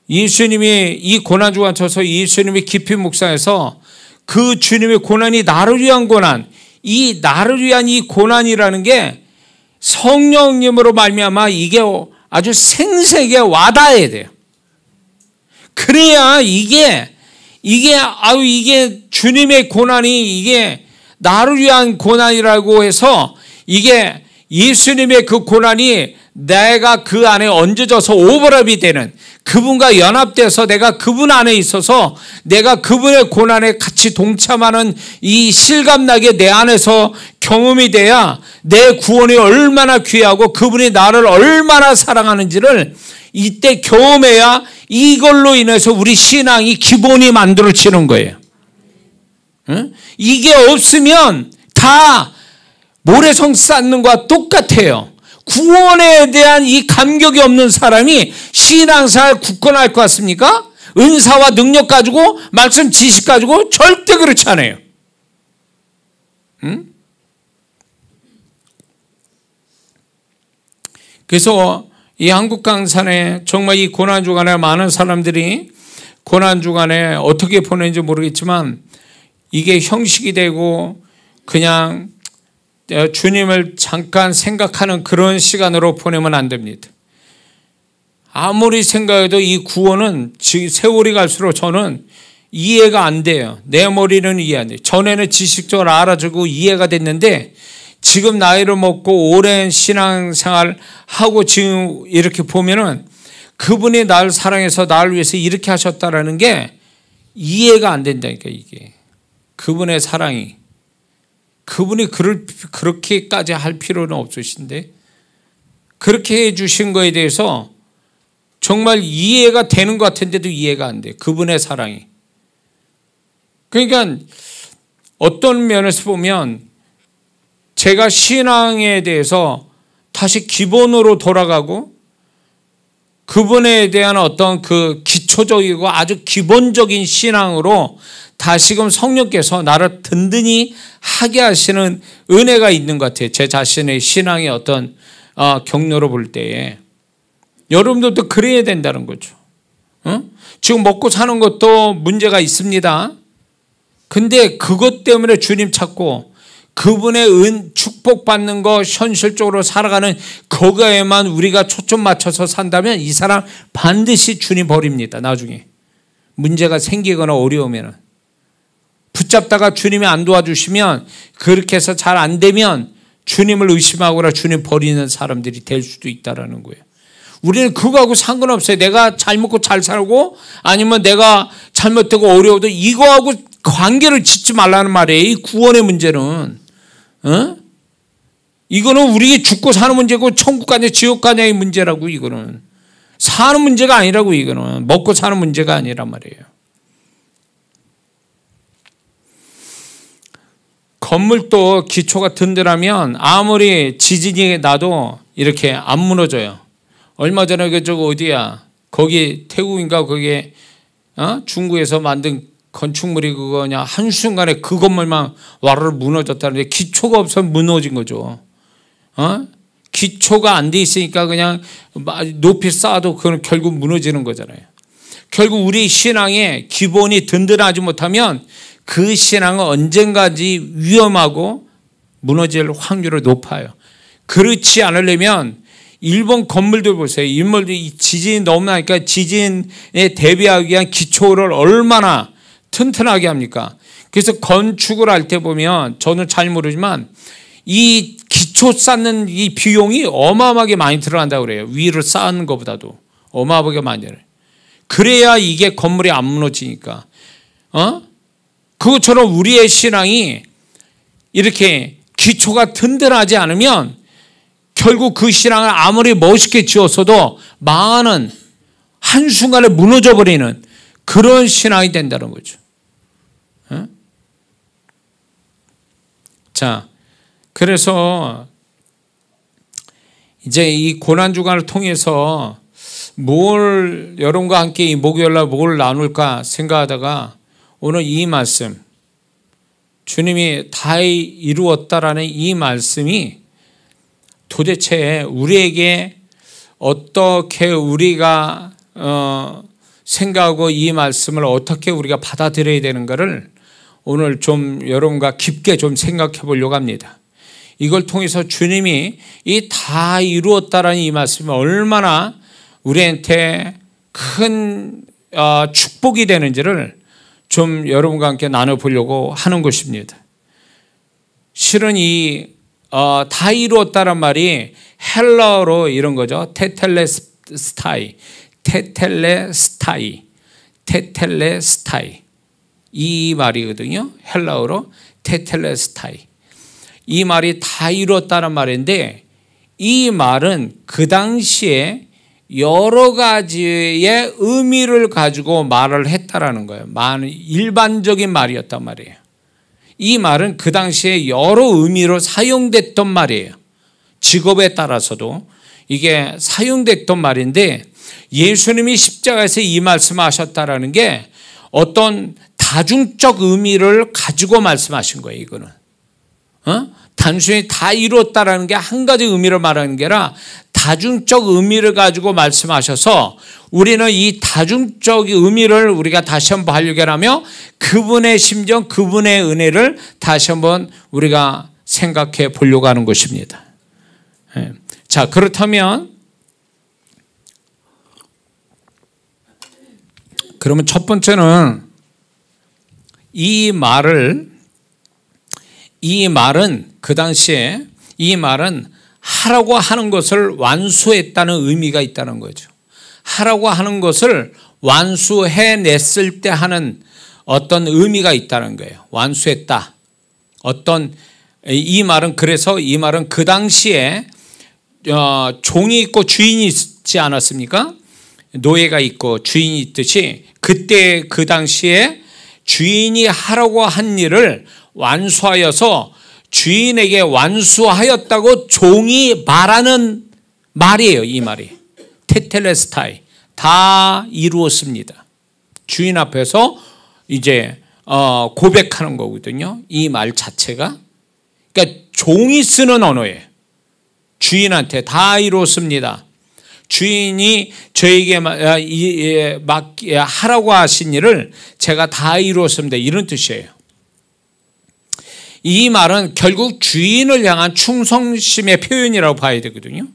Speaker 1: 예수님이 이 고난주간 쳐서 예수님이 깊이 묵상해서 그 주님의 고난이 나를 위한 고난, 이 나를 위한 이 고난이라는 게 성령님으로 말미암아 이게 아주 생생하게 와닿아야 돼요. 그래야 이게 주님의 고난이 이게 나를 위한 고난이라고 해서 이게 예수님의 그 고난이 내가 그 안에 얹어져서 오버랩이 되는, 그분과 연합돼서 내가 그분 안에 있어서 내가 그분의 고난에 같이 동참하는 이 실감나게 내 안에서 경험이 돼야 내 구원이 얼마나 귀하고 그분이 나를 얼마나 사랑하는지를 이때 경험해야 이걸로 인해서 우리 신앙이 기본이 만들어지는 거예요. 이게 없으면 다 모래성 쌓는 것과 똑같아요. 구원에 대한 이 감격이 없는 사람이 신앙생활 굳건할 것 같습니까? 은사와 능력 가지고 말씀 지식 가지고 절대 그렇지 않아요. 그래서 이 한국 강산에 정말 이 고난 주간에 많은 사람들이 고난 주간에 어떻게 보내는지 모르겠지만 이게 형식이 되고 그냥 주님을 잠깐 생각하는 그런 시간으로 보내면 안 됩니다. 아무리 생각해도 이 구원은 세월이 갈수록 저는 이해가 안 돼요. 내 머리는 이해 안 돼요. 전에는 지식적으로 알아주고 이해가 됐는데 지금 나이를 먹고 오랜 신앙생활 하고 지금 이렇게 보면은 그분이 나를 사랑해서 나를 위해서 이렇게 하셨다라는 게 이해가 안 된다니까. 이게 그분의 사랑이, 그분이 그렇게까지 할 필요는 없으신데 그렇게 해 주신 거에 대해서 정말 이해가 되는 것 같은데도 이해가 안 돼. 그분의 사랑이. 그러니까 어떤 면에서 보면 제가 신앙에 대해서 다시 기본으로 돌아가고 그분에 대한 어떤 그 기초적이고 아주 기본적인 신앙으로 다시금 성령께서 나를 든든히 하게 하시는 은혜가 있는 것 같아요. 제 자신의 신앙의 어떤 경로로 볼 때에. 여러분들도 그래야 된다는 거죠. 지금 먹고 사는 것도 문제가 있습니다. 근데 그것 때문에 주님 찾고 그분의 축복받는 거 현실적으로 살아가는 거기에만 우리가 초점 맞춰서 산다면 이 사람 반드시 주님 버립니다. 나중에 문제가 생기거나 어려우면 붙잡다가 주님이 안 도와주시면 그렇게 해서 잘 안 되면 주님을 의심하거나 주님 버리는 사람들이 될 수도 있다는 거예요. 우리는 그거하고 상관없어요. 내가 잘 먹고 잘 살고 아니면 내가 잘못되고 어려워도 이거하고 관계를 짓지 말라는 말이에요. 이 구원의 문제는. 이거는 우리 죽고 사는 문제고 천국 가냐 지옥 가냐의 문제라고. 이거는 사는 문제가 아니라고. 이거는 먹고 사는 문제가 아니란 말이에요. 건물도 기초가 든든하면 아무리 지진이 나도 이렇게 안 무너져요. 얼마 전에 저거 어디야? 거기 태국인가 거기에 중국에서 만든 건축물이 그거냐 한순간에 그 건물만 와르르 무너졌다는데 기초가 없어서 무너진 거죠. 기초가 안 돼 있으니까 그냥 높이 쌓아도 그건 결국 무너지는 거잖아요. 결국 우리 신앙의 기본이 든든하지 못하면 그 신앙은 언젠가지 위험하고 무너질 확률이 높아요. 그렇지 않으려면 일본 건물들 보세요. 인물들이 지진이 너무 나니까 지진에 대비하기 위한 기초를 얼마나 튼튼하게 합니까? 그래서 건축을 할 때 보면 저는 잘 모르지만 이 기초 쌓는 이 비용이 어마어마하게 많이 들어간다고 그래요. 위를 쌓는 것보다도 어마어마하게 많이 들어요. 그래야 이게 건물이 안 무너지니까. 그것처럼 우리의 신앙이 이렇게 기초가 든든하지 않으면 결국 그 신앙을 아무리 멋있게 지었어도 망하는 한순간에 무너져 버리는 그런 신앙이 된다는 거죠. 자, 그래서 이제 이 고난주간을 통해서 여러분과 함께 이 목요일날 뭘 나눌까 생각하다가 오늘 이 말씀, 주님이 다 이루었다라는 이 말씀이 도대체 우리에게 어떻게 우리가 생각하고 이 말씀을 어떻게 우리가 받아들여야 되는가를 오늘 좀 여러분과 깊게 좀 생각해 보려고 합니다. 이걸 통해서 주님이 이 다 이루었다라는 이 말씀이 얼마나 우리한테 큰 축복이 되는지를 좀 여러분과 함께 나눠보려고 하는 것입니다. 실은 이 다 이루었다란 말이 헬라어로 이런 거죠. 테텔레스타이 이 말이거든요. 헬라어로 테텔레스타이. 이 말이 다 이루었다는 말인데 이 말은 그 당시에 여러 가지의 의미를 가지고 말을 했다라는 거예요. 많은 일반적인 말이었단 말이에요. 이 말은 그 당시에 여러 의미로 사용됐던 말이에요. 직업에 따라서도 이게 사용됐던 말인데 예수님이 십자가에서 이 말씀을 하셨다라는 게 어떤 다중적 의미를 가지고 말씀하신 거예요. 이거는 단순히 다 이루었다라는 게 한 가지 의미를 말하는 게 아니라 다중적 의미를 가지고 말씀하셔서 우리는 이 다중적 의미를 우리가 다시 한번 발견하며 그분의 심정, 그분의 은혜를 다시 한번 우리가 생각해 보려고 하는 것입니다. 자, 그렇다면 그러면 첫 번째는 이 말은 그 당시에 이 말은 하라고 하는 것을 완수했다는 의미가 있다는 거죠. 하라고 하는 것을 완수해냈을 때 하는 어떤 의미가 있다는 거예요. 완수했다. 이 말은 그래서 이 말은 그 당시에 종이 있고 주인이 있지 않았습니까? 노예가 있고 주인이 있듯이 그때 그 당시에 주인이 하라고 한 일을 완수하여서 주인에게 완수하였다고 종이 말하는 말이에요. 이 말이 테텔레스타이, 다 이루었습니다. 주인 앞에서 이제 고백하는 거거든요. 이 말 자체가 그러니까 종이 쓰는 언어예요. 주인한테 다 이루었습니다. 주인이 저에게 하라고 하신 일을 제가 다 이루었습니다. 이런 뜻이에요. 이 말은 결국 주인을 향한 충성심의 표현이라고 봐야 되거든요.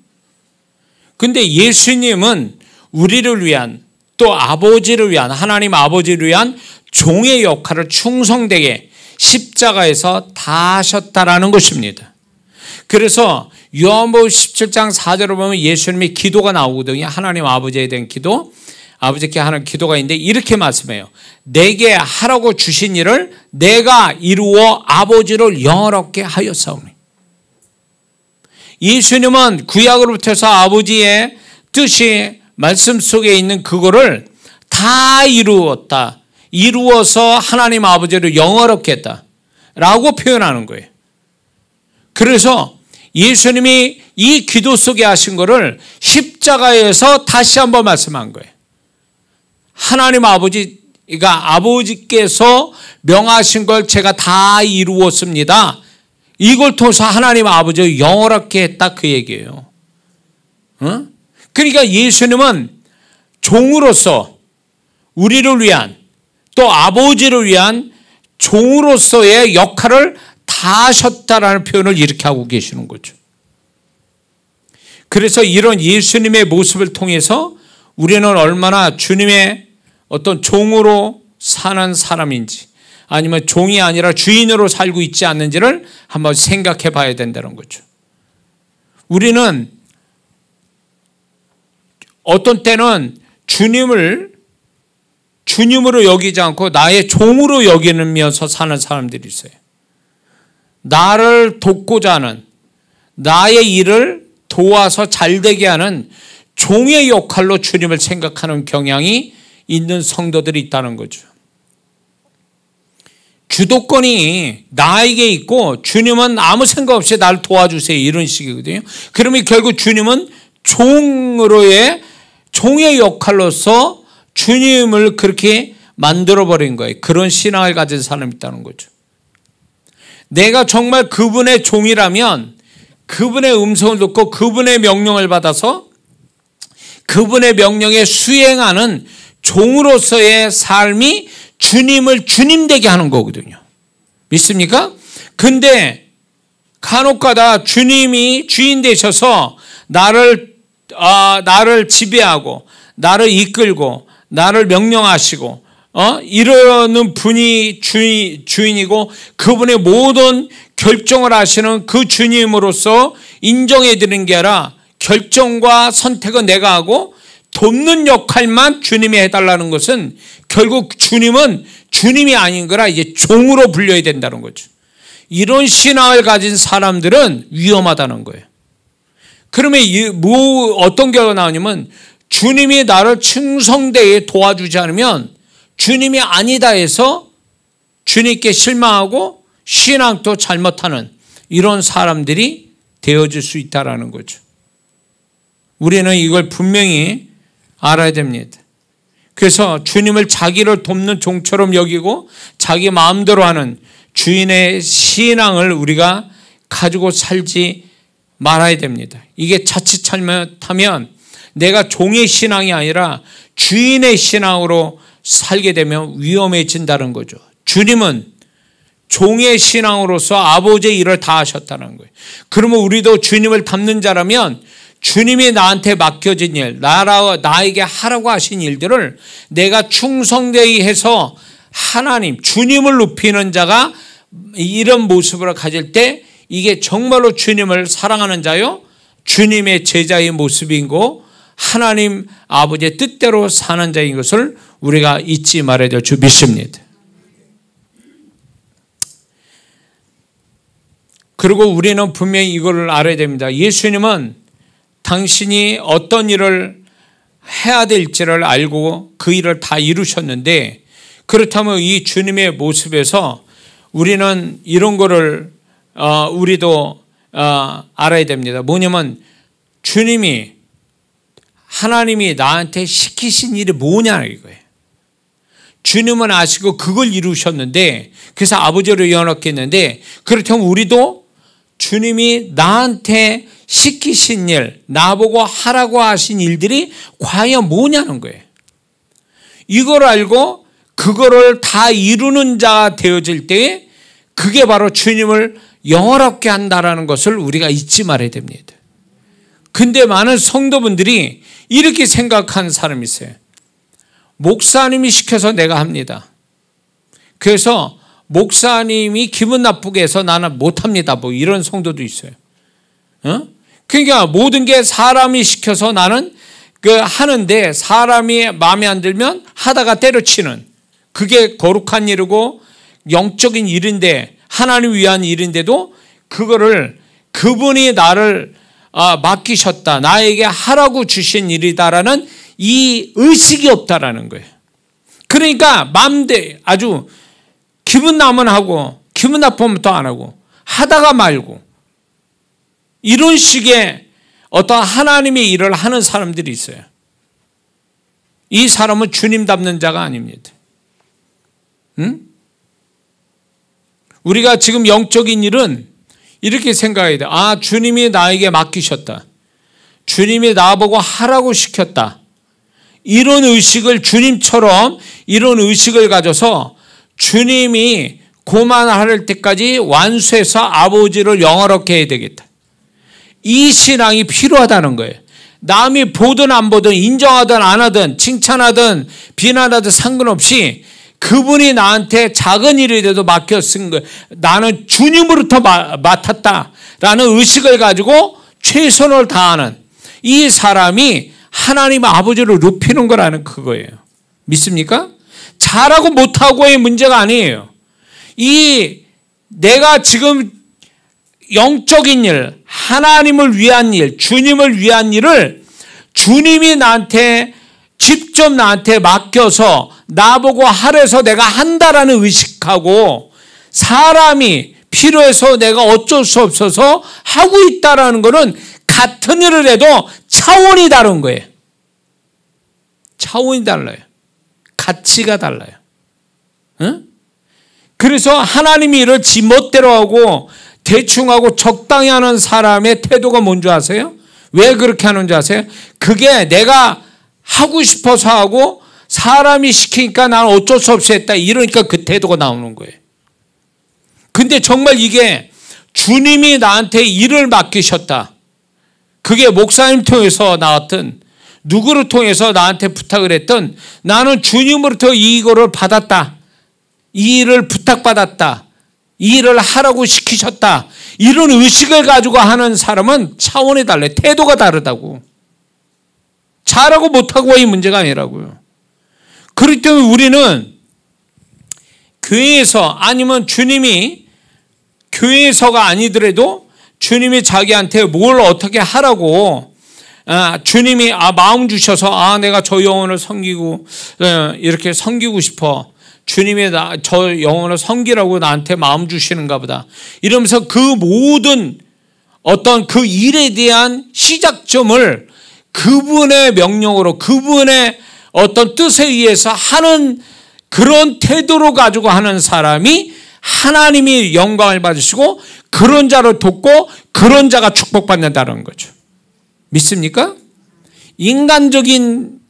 Speaker 1: 근데 예수님은 우리를 위한 또 아버지를 위한 하나님 아버지를 위한 종의 역할을 충성되게 십자가에서 다 하셨다라는 것입니다. 그래서 요한복음 17장 4절을 보면 예수님의 기도가 나오거든요. 하나님 아버지에 대한 기도, 아버지께 하는 기도가 있는데 이렇게 말씀해요. 내게 하라고 주신 일을 내가 이루어 아버지를 영화롭게 하였사오니. 예수님은 구약으로부터 해서 아버지의 뜻이 말씀 속에 있는 그거를 다 이루었다. 이루어서 하나님 아버지를 영화롭게 했다 라고 표현하는 거예요. 그래서 예수님이 이 기도 속에 하신 거를 십자가에서 다시 한번 말씀한 거예요. 하나님 아버지가 아버지께서 명하신 걸 제가 다 이루었습니다. 이걸 통해서 하나님 아버지를 영원하게 했다 그 얘기예요. 그러니까 예수님은 종으로서 우리를 위한 또 아버지를 위한 종으로서의 역할을 다 하셨다라는 표현을 이렇게 하고 계시는 거죠. 그래서 이런 예수님의 모습을 통해서 우리는 얼마나 주님의 어떤 종으로 사는 사람인지 아니면 종이 아니라 주인으로 살고 있지 않는지를 한번 생각해 봐야 된다는 거죠. 우리는 어떤 때는 주님으로 여기지 않고 나의 종으로 여기면서 사는 사람들이 있어요. 나를 돕고자 하는, 나의 일을 도와서 잘되게 하는 종의 역할로 주님을 생각하는 경향이 있는 성도들이 있다는 거죠. 주도권이 나에게 있고 주님은 아무 생각 없이 나를 도와주세요 이런 식이거든요. 그러면 결국 주님은 종의 역할로서 주님을 그렇게 만들어버린 거예요. 그런 신앙을 가진 사람이 있다는 거죠. 내가 정말 그분의 종이라면 그분의 음성을 듣고 그분의 명령을 받아서 그분의 명령에 수행하는 종으로서의 삶이 주님을 주님 되게 하는 거거든요. 믿습니까? 근데 간혹가다 주님이 주인 되셔서 나를 지배하고 나를 이끌고 나를 명령하시고 이러는 분이 주인이고 그분의 모든 결정을 하시는 그 주님으로서 인정해 드리는 게 아니라 결정과 선택은 내가 하고 돕는 역할만 주님이 해달라는 것은 결국 주님은 주님이 아닌 거라 이제 종으로 불려야 된다는 거죠. 이런 신앙을 가진 사람들은 위험하다는 거예요. 그러면 어떤 결과가 나오냐면 주님이 나를 충성되게 도와주지 않으면 주님이 아니다 해서 주님께 실망하고 신앙도 잘못하는 이런 사람들이 되어질 수 있다는 거죠. 우리는 이걸 분명히 알아야 됩니다. 그래서 주님을 자기를 돕는 종처럼 여기고 자기 마음대로 하는 주인의 신앙을 우리가 가지고 살지 말아야 됩니다. 이게 자칫 잘못하면 내가 종의 신앙이 아니라 주인의 신앙으로 살게 되면 위험해진다는 거죠. 주님은 종의 신앙으로서 아버지의 일을 다 하셨다는 거예요. 그러면 우리도 주님을 닮는 자라면 주님이 나한테 맡겨진 일, 나에게 하라고 하신 일들을 내가 충성되게 해서 하나님, 주님을 높이는 자가 이런 모습을 가질 때 이게 정말로 주님을 사랑하는 자요, 주님의 제자의 모습이고 하나님 아버지의 뜻대로 사는 자인 것을 우리가 잊지 말아야 될 줄 믿습니다. 그리고 우리는 분명히 이걸 알아야 됩니다. 예수님은 당신이 어떤 일을 해야 될지를 알고 그 일을 다 이루셨는데, 그렇다면 이 주님의 모습에서 우리는 이런 거를 우리도 알아야 됩니다. 뭐냐면 주님이, 하나님이 나한테 시키신 일이 뭐냐 이거예요. 주님은 아시고 그걸 이루셨는데, 그래서 아버지를 연합했는데, 그렇다면 우리도 주님이 나한테 시키신 일, 나보고 하라고 하신 일들이 과연 뭐냐는 거예요. 이걸 알고 그거를 다 이루는 자가 되어질 때 그게 바로 주님을 영화롭게 한다는 것을 우리가 잊지 말아야 됩니다. 근데 많은 성도분들이 이렇게 생각하는 사람이 있어요. 목사님이 시켜서 내가 합니다. 그래서 목사님이 기분 나쁘게 해서 나는 못합니다. 뭐 이런 성도도 있어요. 그러니까 모든 게 사람이 시켜서 나는 하는데 사람이 마음에 안 들면 하다가 때려치는, 그게 거룩한 일이고 영적인 일인데, 하나님 위한 일인데도 그거를 그분이 나를 맡기셨다, 나에게 하라고 주신 일이다라는 이 의식이 없다라는 거예요. 그러니까 마음대로 아주 기분 나면 하고 기분 나쁘면 또 안 하고 하다가 말고 이런 식의 어떤 하나님의 일을 하는 사람들이 있어요. 이 사람은 주님 닮는 자가 아닙니다. 우리가 지금 영적인 일은 이렇게 생각해야 돼. 주님이 나에게 맡기셨다, 주님이 나보고 하라고 시켰다, 이런 의식을, 주님처럼 이런 의식을 가져서 주님이 고만할 때까지 완수해서 아버지를 영화롭게 해야 되겠다, 이 신앙이 필요하다는 거예요. 남이 보든 안 보든, 인정하든 안 하든, 칭찬하든 비난하든 상관없이 그분이 나한테 작은 일이라도 맡겨 쓴 거예요. 나는 주님으로부터 맡았다라는 의식을 가지고 최선을 다하는 이 사람이 하나님 아버지를 높이는 거라는 그거예요. 믿습니까? 잘하고 못하고의 문제가 아니에요. 내가 지금 영적인 일, 하나님을 위한 일, 주님을 위한 일을 주님이 직접 나한테 맡겨서 나보고 하래서 내가 한다라는 의식하고, 사람이 필요해서 내가 어쩔 수 없어서 하고 있다라는 것은 같은 일을 해도 차원이 다른 거예요. 차원이 달라요. 가치가 달라요. 그래서 하나님이 일을 지 멋대로 하고 대충 하고 적당히 하는 사람의 태도가 뭔지 아세요? 왜 그렇게 하는지 아세요? 그게 내가 하고 싶어서 하고 사람이 시키니까 나는 어쩔 수 없이 했다, 이러니까 그 태도가 나오는 거예요. 근데 정말 이게 주님이 나한테 일을 맡기셨다. 그게 목사님 통해서 나왔든 누구를 통해서 나한테 부탁을 했던 나는 주님으로부터 이거를 받았다. 이 일을 부탁받았다. 이 일을 하라고 시키셨다. 이런 의식을 가지고 하는 사람은 차원이 달라요. 태도가 다르다고. 잘하고 못하고의 문제가 아니라고요. 그렇기 때문에 우리는 교회에서 아니면 주님이 교회에서가 아니더라도 주님이 자기한테 뭘 어떻게 하라고 주님이 마음 주셔서 내가 저 영혼을 섬기고 이렇게 섬기고 싶어. 주님이 저 영혼을 섬기라고 나한테 마음 주시는가 보다. 이러면서 그 모든 어떤 그 일에 대한 시작점을 그분의 명령으로 그분의 어떤 뜻에 의해서 하는 그런 태도로 가지고 하는 사람이 하나님이 영광을 받으시고 그런 자를 돕고 그런 자가 축복받는다는 거죠. 믿습니까? 인간적인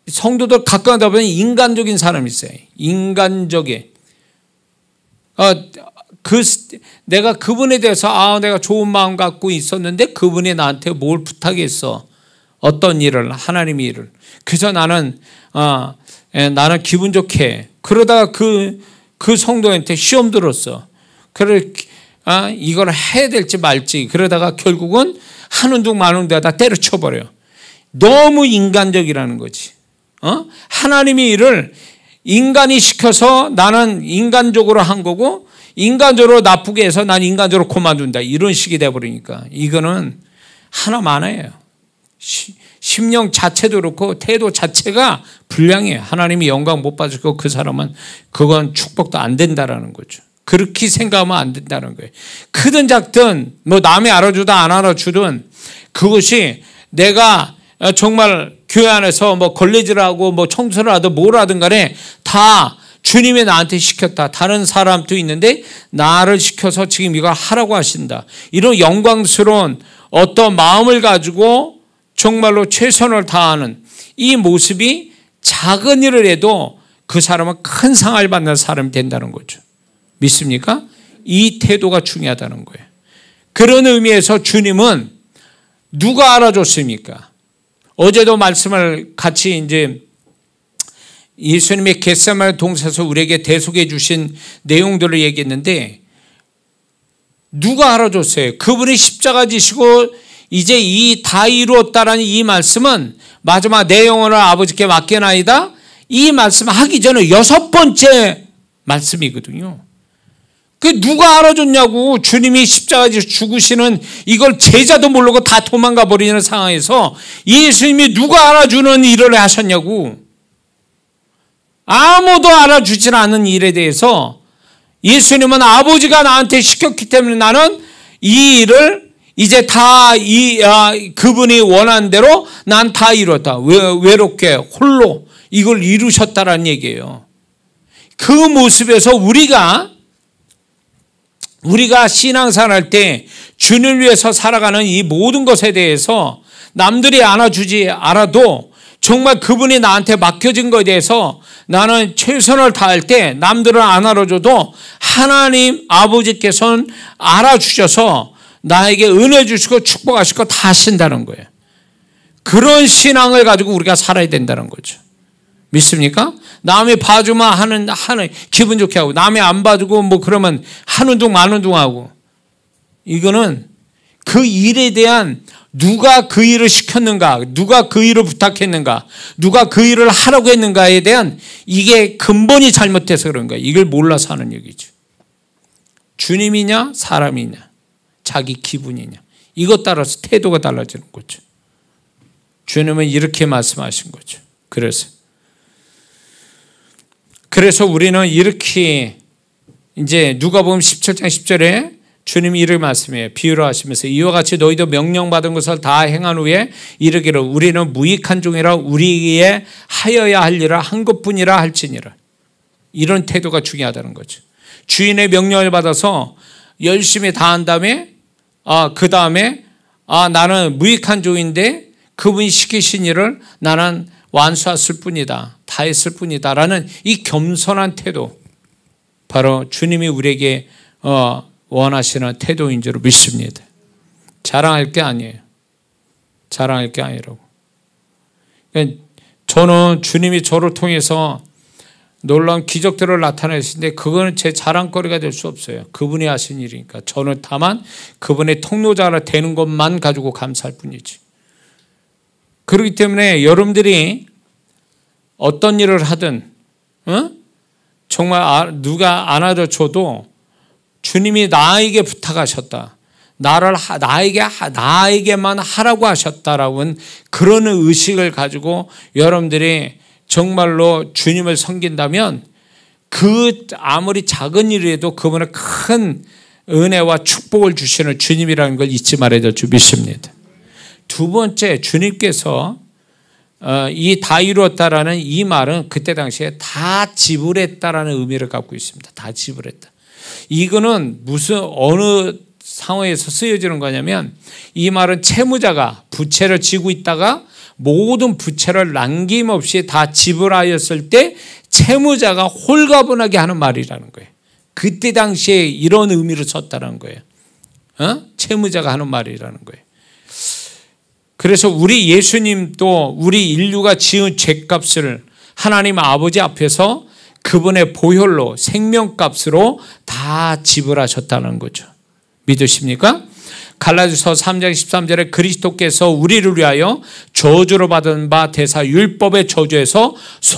Speaker 1: 성도들 가까우다 보면 인간적인 사람이 있어요. 인간적인. 내가 그분에 대해서 내가 좋은 마음 갖고 있었는데 그분이 나한테 뭘 부탁했어. 어떤 일을, 하나님의 일을. 그래서 나는 기분 좋게. 그러다가 그 성도한테 시험 들었어. 이걸 해야 될지 말지. 그러다가 결국은 하는 둥 마는 데다 때려쳐버려. 너무 인간적이라는 거지. 하나님의 일을 인간이 시켜서 나는 인간적으로 한 거고 인간적으로 나쁘게 해서 난 인간적으로 그만둔다. 이런 식이 돼버리니까 이거는 하나만이에요. 심령 자체도 그렇고 태도 자체가 불량해요. 하나님이 영광 못 받으시고 그 사람은 그건 축복도 안 된다라는 거죠. 그렇게 생각하면 안 된다는 거예요. 크든 작든 뭐 남이 알아주든 안 알아주든 그것이 내가 정말 교회 안에서 뭐 걸레질을 하고 뭐 청소를 하든 뭘 하든 간에 다 주님이 나한테 시켰다. 다른 사람도 있는데 나를 시켜서 지금 이걸 하라고 하신다. 이런 영광스러운 어떤 마음을 가지고 정말로 최선을 다하는 이 모습이 작은 일을 해도 그 사람은 큰 상을 받는 사람이 된다는 거죠. 믿습니까? 이 태도가 중요하다는 거예요. 그런 의미에서 주님은 누가 알아줬습니까? 어제도 말씀을 같이 이제 예수님의 겟세마네 동산에서 우리에게 대속해 주신 내용들을 얘기했는데 누가 알아줬어요? 그분이 십자가 지시고 이제 다 이루었다라는 이 말씀은 마지막 내 영혼을 아버지께 맡겨나이다. 이 말씀 하기 전에 6번째 말씀이거든요. 그 누가 알아줬냐고. 주님이 십자가 지시고 죽으시는 이걸 제자도 모르고 다 도망가 버리는 상황에서 예수님이 누가 알아주는 일을 하셨냐고. 아무도 알아주질 않은 일에 대해서 예수님은 아버지가 나한테 시켰기 때문에 나는 이 일을 이제 다 그분이 원한 대로 난 다 이뤘다. 외롭게 홀로 이걸 이루셨다라는 얘기예요. 그 모습에서 우리가 신앙생활할 때 주님을 위해서 살아가는 이 모든 것에 대해서 남들이 안아주지 않아도 정말 그분이 나한테 맡겨진 것에 대해서 나는 최선을 다할 때 남들은 안 알아줘도 하나님 아버지께서는 알아주셔서 나에게 은혜 주시고 축복하시고 다 하신다는 거예요. 그런 신앙을 가지고 우리가 살아야 된다는 거죠. 믿습니까? 남이 봐주면 하는 기분 좋게 하고 남이 안 봐주고 뭐 그러면 하는 둥 마는 둥 하고 이거는 그 일에 대한 누가 그 일을 시켰는가, 누가 그 일을 부탁했는가, 누가 그 일을 하라고 했는가에 대한 이게 근본이 잘못돼서 그런 거예요. 이걸 몰라서 하는 얘기죠. 주님이냐 사람이냐 자기 기분이냐 이것 따라서 태도가 달라지는 거죠. 주님은 이렇게 말씀하신 거죠. 그래서 우리는 이렇게 이제 누가복음 17장 10절에 주님이 이렇게 말씀해요. 비유를 하시면서 이와 같이 너희도 명령받은 것을 다 행한 후에 이르기를 우리는 무익한 종이라 우리의 하여야 할 일을 한 것뿐이라 할지니라. 이런 태도가 중요하다는 거죠. 주인의 명령을 받아서 열심히 다 한 다음에 그 다음에 나는 무익한 종인데 그분이 시키신 일을 나는 완수했을 뿐이다. 다 했을 뿐이다. 라는 이 겸손한 태도 바로 주님이 우리에게 원하시는 태도인 줄 믿습니다. 자랑할 게 아니에요. 자랑할 게 아니라고. 저는 주님이 저를 통해서 놀라운 기적들을 나타내시는데 그거는 제 자랑거리가 될 수 없어요. 그분이 하신 일이니까. 저는 다만 그분의 통로자가 되는 것만 가지고 감사할 뿐이지. 그렇기 때문에 여러분들이 어떤 일을 하든 정말 누가 안아줘도 주님이 나에게 부탁하셨다. 나에게만 하라고 하셨다라는 그런 의식을 가지고 여러분들이 정말로 주님을 섬긴다면 그 아무리 작은 일이라도 그분은 큰 은혜와 축복을 주시는 주님이라는 걸 잊지 말아야 될 줄 믿습니다. 두 번째, 주님께서 이 다 이루었다라는 이 말은 그때 당시에 다 지불했다라는 의미를 갖고 있습니다. 다 지불했다. 이거는 어느 상황에서 쓰여지는 거냐면 이 말은 채무자가 부채를 지고 있다가 모든 부채를 남김없이 다 지불하였을 때 채무자가 홀가분하게 하는 말이라는 거예요. 그때 당시에 이런 의미를 썼다는 거예요. 채무자가 하는 말이라는 거예요. 그래서 우리 예수님도 우리 인류가 지은 죄값을 하나님 아버지 앞에서 그분의 보혈로 생명값으로 다 지불하셨다는 거죠. 믿으십니까? 갈라디아서 3장 13절에 그리스도께서 우리를 위하여 저주로 받은 바 대사 율법의 저주에서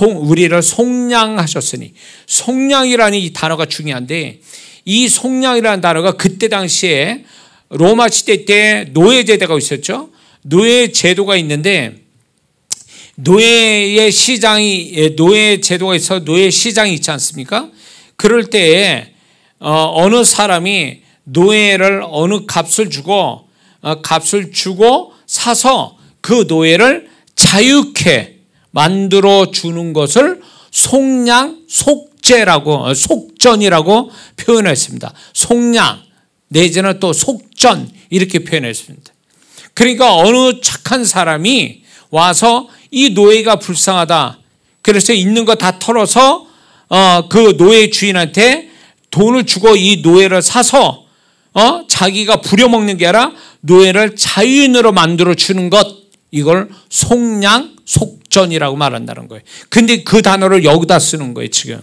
Speaker 1: 우리를 속량하셨으니, 속량이라는 이 단어가 중요한데 이 속량이라는 단어가 그때 당시에 로마 시대 때 노예제도가 있었죠. 노예제도가 있는데 노예 제도가 있어 노예 시장이 있지 않습니까? 그럴 때에 어느 사람이 노예를 어느 값을 주고 사서 그 노예를 자유케 만들어 주는 것을 속전이라고 표현했습니다. 속량 내지는 또 속전 이렇게 표현했습니다. 그러니까 어느 착한 사람이 와서 이 노예가 불쌍하다. 그래서 있는 거 다 털어서 그 노예 주인한테 돈을 주고 이 노예를 사서 자기가 부려먹는 게 아니라 노예를 자유인으로 만들어 주는 것, 이걸 속전이라고 말한다는 거예요. 근데 그 단어를 여기다 쓰는 거예요. 지금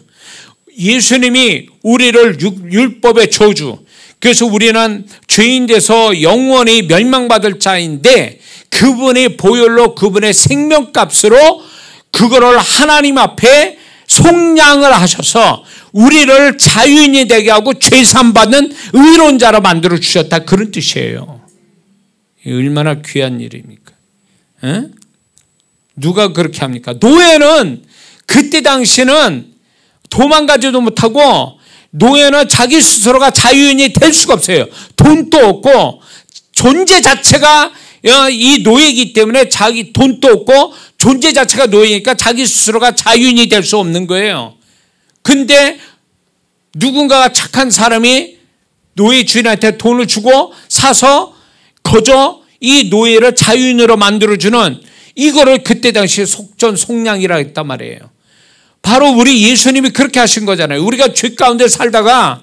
Speaker 1: 예수님이 우리를 율법의 저주, 그래서 우리는 죄인 돼서 영원히 멸망받을 자인데 그분의 보혈로 그분의 생명값으로 그거를 하나님 앞에 속량을 하셔서 우리를 자유인이 되게 하고 죄산받는 의로운 자로 만들어 주셨다, 그런 뜻이에요. 얼마나 귀한 일입니까? 에? 누가 그렇게 합니까? 노예는 그때 당시는 도망가지도 못하고 노예는 자기 스스로가 자유인이 될 수가 없어요. 돈도 없고 존재 자체가 이 노예이기 때문에 자기 돈도 없고 존재 자체가 노예니까 자기 스스로가 자유인이 될 수 없는 거예요. 근데 누군가가 착한 사람이 노예 주인한테 돈을 주고 사서 거저 이 노예를 자유인으로 만들어주는, 이거를 그때 당시에 속량이라고 했단 말이에요. 바로 우리 예수님이 그렇게 하신 거잖아요. 우리가 죄 가운데 살다가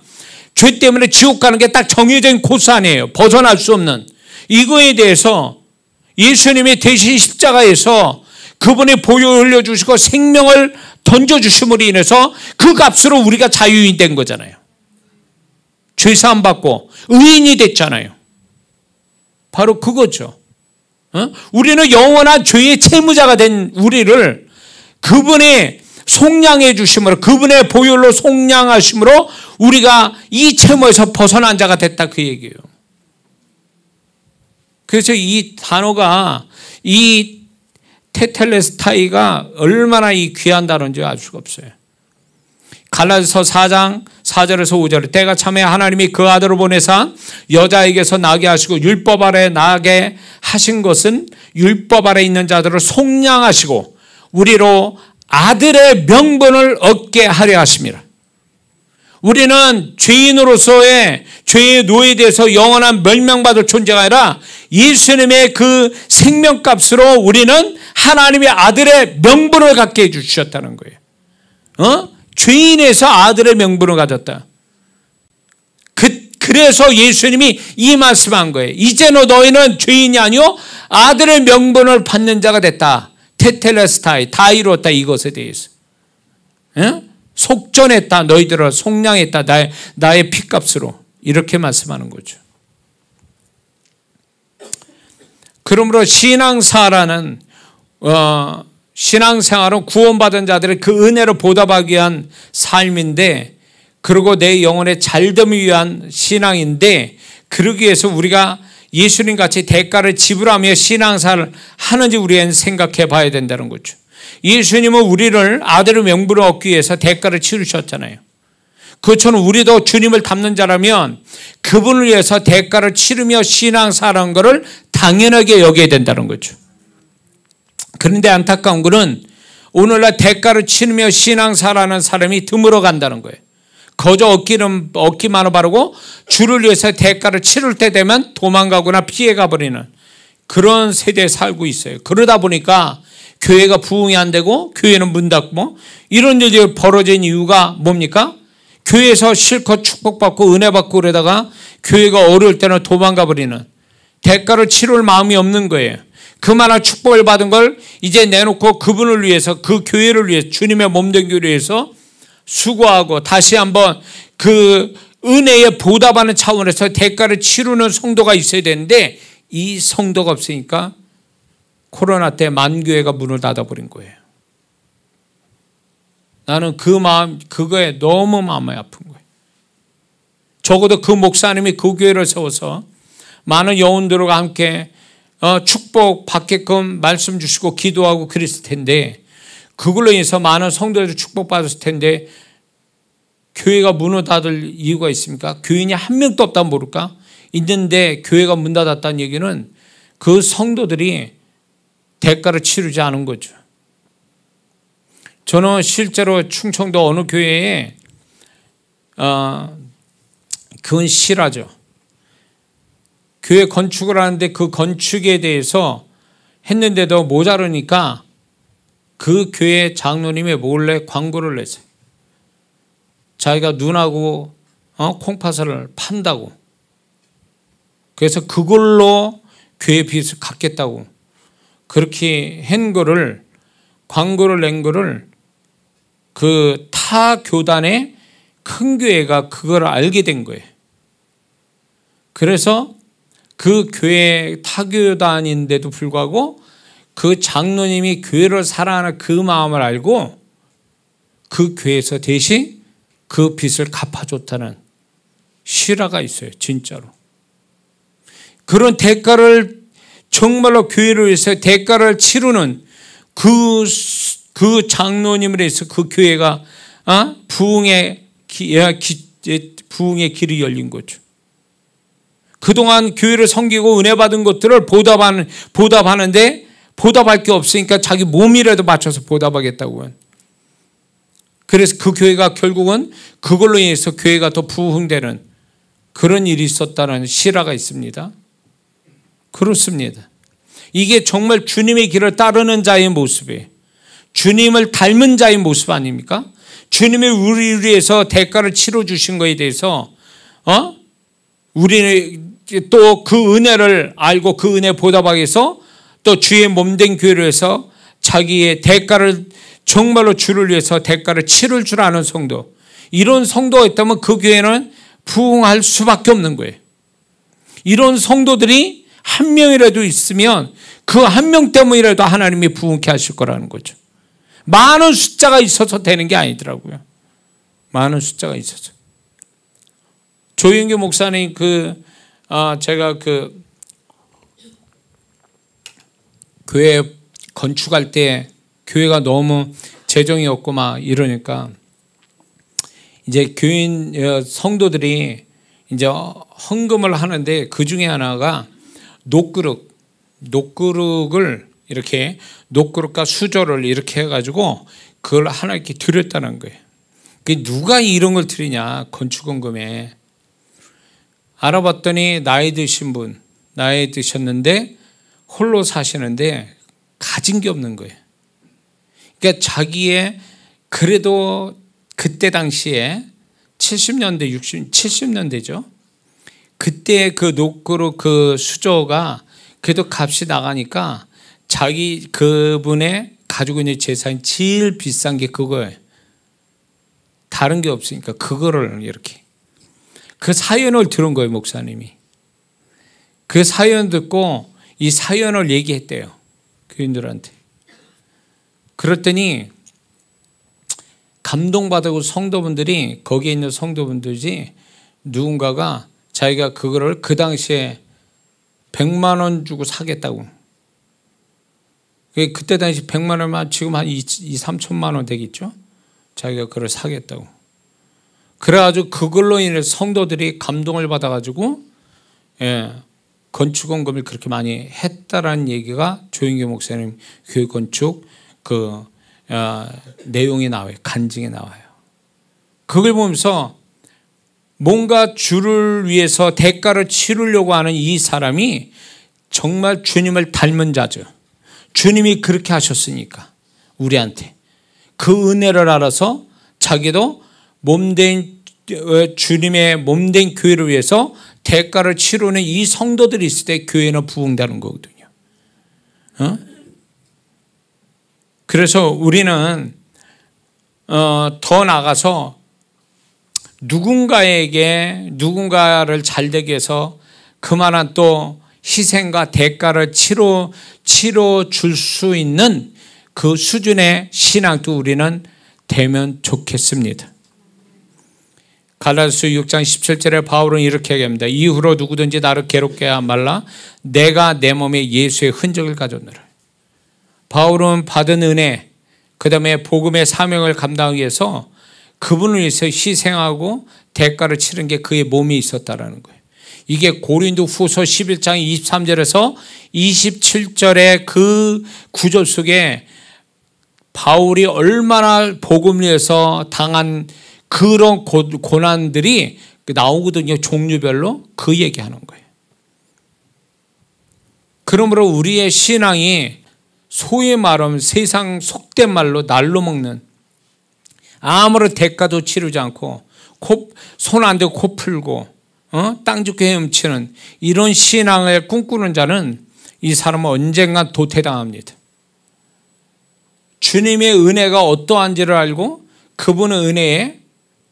Speaker 1: 죄 때문에 지옥 가는 게 딱 정해진 코스 아니에요. 벗어날 수 없는. 이거에 대해서 예수님이 대신 십자가에서 그분의 보혈을 흘려주시고 생명을 던져주심으로 인해서 그 값으로 우리가 자유인이 된 거잖아요. 죄사함 받고 의인이 됐잖아요. 바로 그거죠. 우리는 영원한 죄의 채무자가 된 우리를 그분의 속량해 주심으로, 그분의 보혈로 속량하심으로 우리가 이 채무에서 벗어난 자가 됐다, 그 얘기예요. 그래서 이 단어가, 이 테텔레스타이가 얼마나 이 귀한 단어인지 알 수가 없어요. 갈라디아서 4장 4절에서 5절에 때가 참에 하나님이 그 아들을 보내사 여자에게서 나게 하시고 율법 아래 나게 하신 것은 율법 아래 있는 자들을 속량하시고 우리로 아들의 명분을 얻게 하려 하심이라. 우리는 죄인으로서의 죄의 노예에 대해서 영원한 멸망받을 존재가 아니라 예수님의 그 생명값으로 우리는 하나님의 아들의 명분을 갖게 해주셨다는 거예요. 죄인에서 아들의 명분을 가졌다. 그래서 예수님이 이 말씀한 거예요. 이제 너희는 죄인이 아니요 아들의 명분을 받는 자가 됐다. 테텔레스타이, 다 이루었다. 이것에 대해서 속전했다. 너희들을 속량했다. 나의 피값으로. 이렇게 말씀하는 거죠. 그러므로 신앙생활은 구원받은 자들의 그 은혜를 보답하기 위한 삶인데, 그리고 내 영혼의 잘됨을 위한 신앙인데, 그러기 위해서 우리가 예수님 같이 대가를 지불하며 신앙생활을 하는지 우리는 생각해 봐야 된다는 거죠. 예수님은 우리를 아들의 명분을 얻기 위해서 대가를 치르셨잖아요. 그것처럼 우리도 주님을 닮는 자라면 그분을 위해서 대가를 치르며 신앙생활하는 것을 당연하게 여겨야 된다는 거죠. 그런데 안타까운 것은 오늘날 대가를 치르며 신앙생활하는 사람이 드물어 간다는 거예요. 거저 얻기만을 바라고 주를 위해서 대가를 치를 때 되면 도망가거나 피해가 버리는 그런 세대에 살고 있어요. 그러다 보니까 교회가 부흥이 안 되고 교회는 문 닫고 이런 일이 벌어진 이유가 뭡니까? 교회에서 실컷 축복받고 은혜 받고 그러다가 교회가 어려울 때는 도망가 버리는, 대가를 치를 마음이 없는 거예요. 그만한 축복을 받은 걸 이제 내놓고 그분을 위해서, 그 교회를 위해서, 주님의 몸된 교회를 위해서 수고하고 다시 한번 그 은혜에 보답하는 차원에서 대가를 치르는 성도가 있어야 되는데, 이 성도가 없으니까 코로나 때 만교회가 문을 닫아버린 거예요. 나는 그 마음, 그거에 너무 마음이 아픈 거예요. 적어도 그 목사님이 그 교회를 세워서 많은 영혼들과 함께 축복 받게끔 말씀 주시고 기도하고 그랬을 텐데, 그걸로 인해서 많은 성도들도 축복받았을 텐데 교회가 문을 닫을 이유가 있습니까? 교인이 한 명도 없다면 모를까? 있는데 교회가 문 닫았다는 얘기는 그 성도들이 대가를 치르지 않은 거죠. 저는 실제로 충청도 어느 교회에 그건 실화죠. 교회 건축을 하는데 그 건축에 대해서 했는데도 모자르니까 그 교회 장로님이 몰래 광고를 냈어요. 자기가 눈하고 콩팥을 판다고. 그래서 그걸로 교회 빚을 갚겠다고 그렇게 한 거를, 광고를 낸 거를 그 타 교단의 큰 교회가 그걸 알게 된 거예요. 그래서 그 교회 타교단인데도 불구하고 그 장로님이 교회를 사랑하는 그 마음을 알고 그 교회에서 대신 그 빚을 갚아줬다는 실화가 있어요. 진짜로. 그런 대가를 정말로 교회를 위해서 대가를 치르는 그 장로님을 해서 그 교회가 부흥의 길이 열린 거죠. 그동안 교회를 섬기고 은혜 받은 것들을 보답하는데 보답할 게 없으니까 자기 몸이라도 맞춰서 보답하겠다고. 그래서 그 교회가 결국은 그걸로 인해서 교회가 더 부흥되는 그런 일이 있었다는 실화가 있습니다. 그렇습니다. 이게 정말 주님의 길을 따르는 자의 모습이에요. 주님을 닮은 자의 모습 아닙니까? 주님이 우리를 위해서 대가를 치러주신 것에 대해서 우리는 또 그 은혜를 알고 그 은혜 보답하기 위해서 또 주의 몸된 교회를 위해서 자기의 대가를 정말로 주를 위해서 대가를 치를 줄 아는 성도, 이런 성도가 있다면 그 교회는 부흥할 수밖에 없는 거예요. 이런 성도들이 한 명이라도 있으면 그 한 명 때문이라도 하나님이 부흥케 하실 거라는 거죠. 많은 숫자가 있어서 되는 게 아니더라고요. 많은 숫자가 있어서. 조영규 목사님 제가 그 교회 건축할 때 교회가 너무 재정이 없고 막 이러니까 이제 교인 성도들이 이제 헌금을 하는데 그 중에 하나가 녹그릇을 이렇게 녹그릇과 수저를 이렇게 해가지고 그걸 하나 이렇게 드렸다는 거예요. 누가 이런 걸 드리냐, 건축헌금에. 알아봤더니 나이 드셨는데 홀로 사시는데 가진 게 없는 거예요. 그러니까 자기의 그래도 그때 당시에 70년대, 70년대죠. 그때 그 노크로 그 수저가 그래도 값이 나가니까 그분의 가지고 있는 재산이 제일 비싼 게 그거예요. 다른 게 없으니까 그거를 이렇게. 그 사연을 들은 거예요, 목사님이. 그 사연 듣고 이 사연을 얘기했대요, 교인들한테. 그랬더니 감동받고 성도분들이, 거기에 있는 성도분들이 누군가가 자기가 그거를 그 당시에 100만 원 주고 사겠다고. 그때 당시 100만 원만 지금 한 3천만 원 되겠죠? 자기가 그걸 사겠다고. 그래가지고 그걸로 인해 성도들이 감동을 받아가지고 건축원금을 그렇게 많이 했다라는 얘기가 조영규 목사님 교회 건축 내용이 나와요. 간증에 나와요. 그걸 보면서 뭔가 주를 위해서 대가를 치르려고 하는 이 사람이 정말 주님을 닮은 자죠. 주님이 그렇게 하셨으니까 우리한테 그 은혜를 알아서 자기도 몸된 주님의 몸된 교회를 위해서 대가를 치르는 이 성도들이 있을 때 교회는 부흥되는 거거든요. 그래서 우리는 더 나가서 누군가를 잘되게 해서 그만한 또 희생과 대가를 치러 줄 수 있는 그 수준의 신앙도 우리는 되면 좋겠습니다. 갈라디아서 6장 17절에 바울은 이렇게 얘기합니다. 이후로 누구든지 나를 괴롭게 하지 말라. 내가 내 몸에 예수의 흔적을 가졌노라. 바울은 받은 은혜, 그 다음에 복음의 사명을 감당하기 위해서 그분을 위해서 희생하고 대가를 치른 게 그의 몸에 있었다라는 거예요. 이게 고린도 후서 11장 23절에서 27절의 그 구절 속에 바울이 얼마나 복음을 위해서 당한 그런 고난들이 나오거든요. 종류별로 그 얘기하는 거예요. 그러므로 우리의 신앙이 소위 말하면 세상 속된 말로 날로 먹는, 아무런 대가도 치르지 않고 손 안 대고 코 풀고 땅 죽게 헤엄치는 이런 신앙을 꿈꾸는 자는 이 사람은 언젠가 도태당합니다. 주님의 은혜가 어떠한지를 알고 그분의 은혜에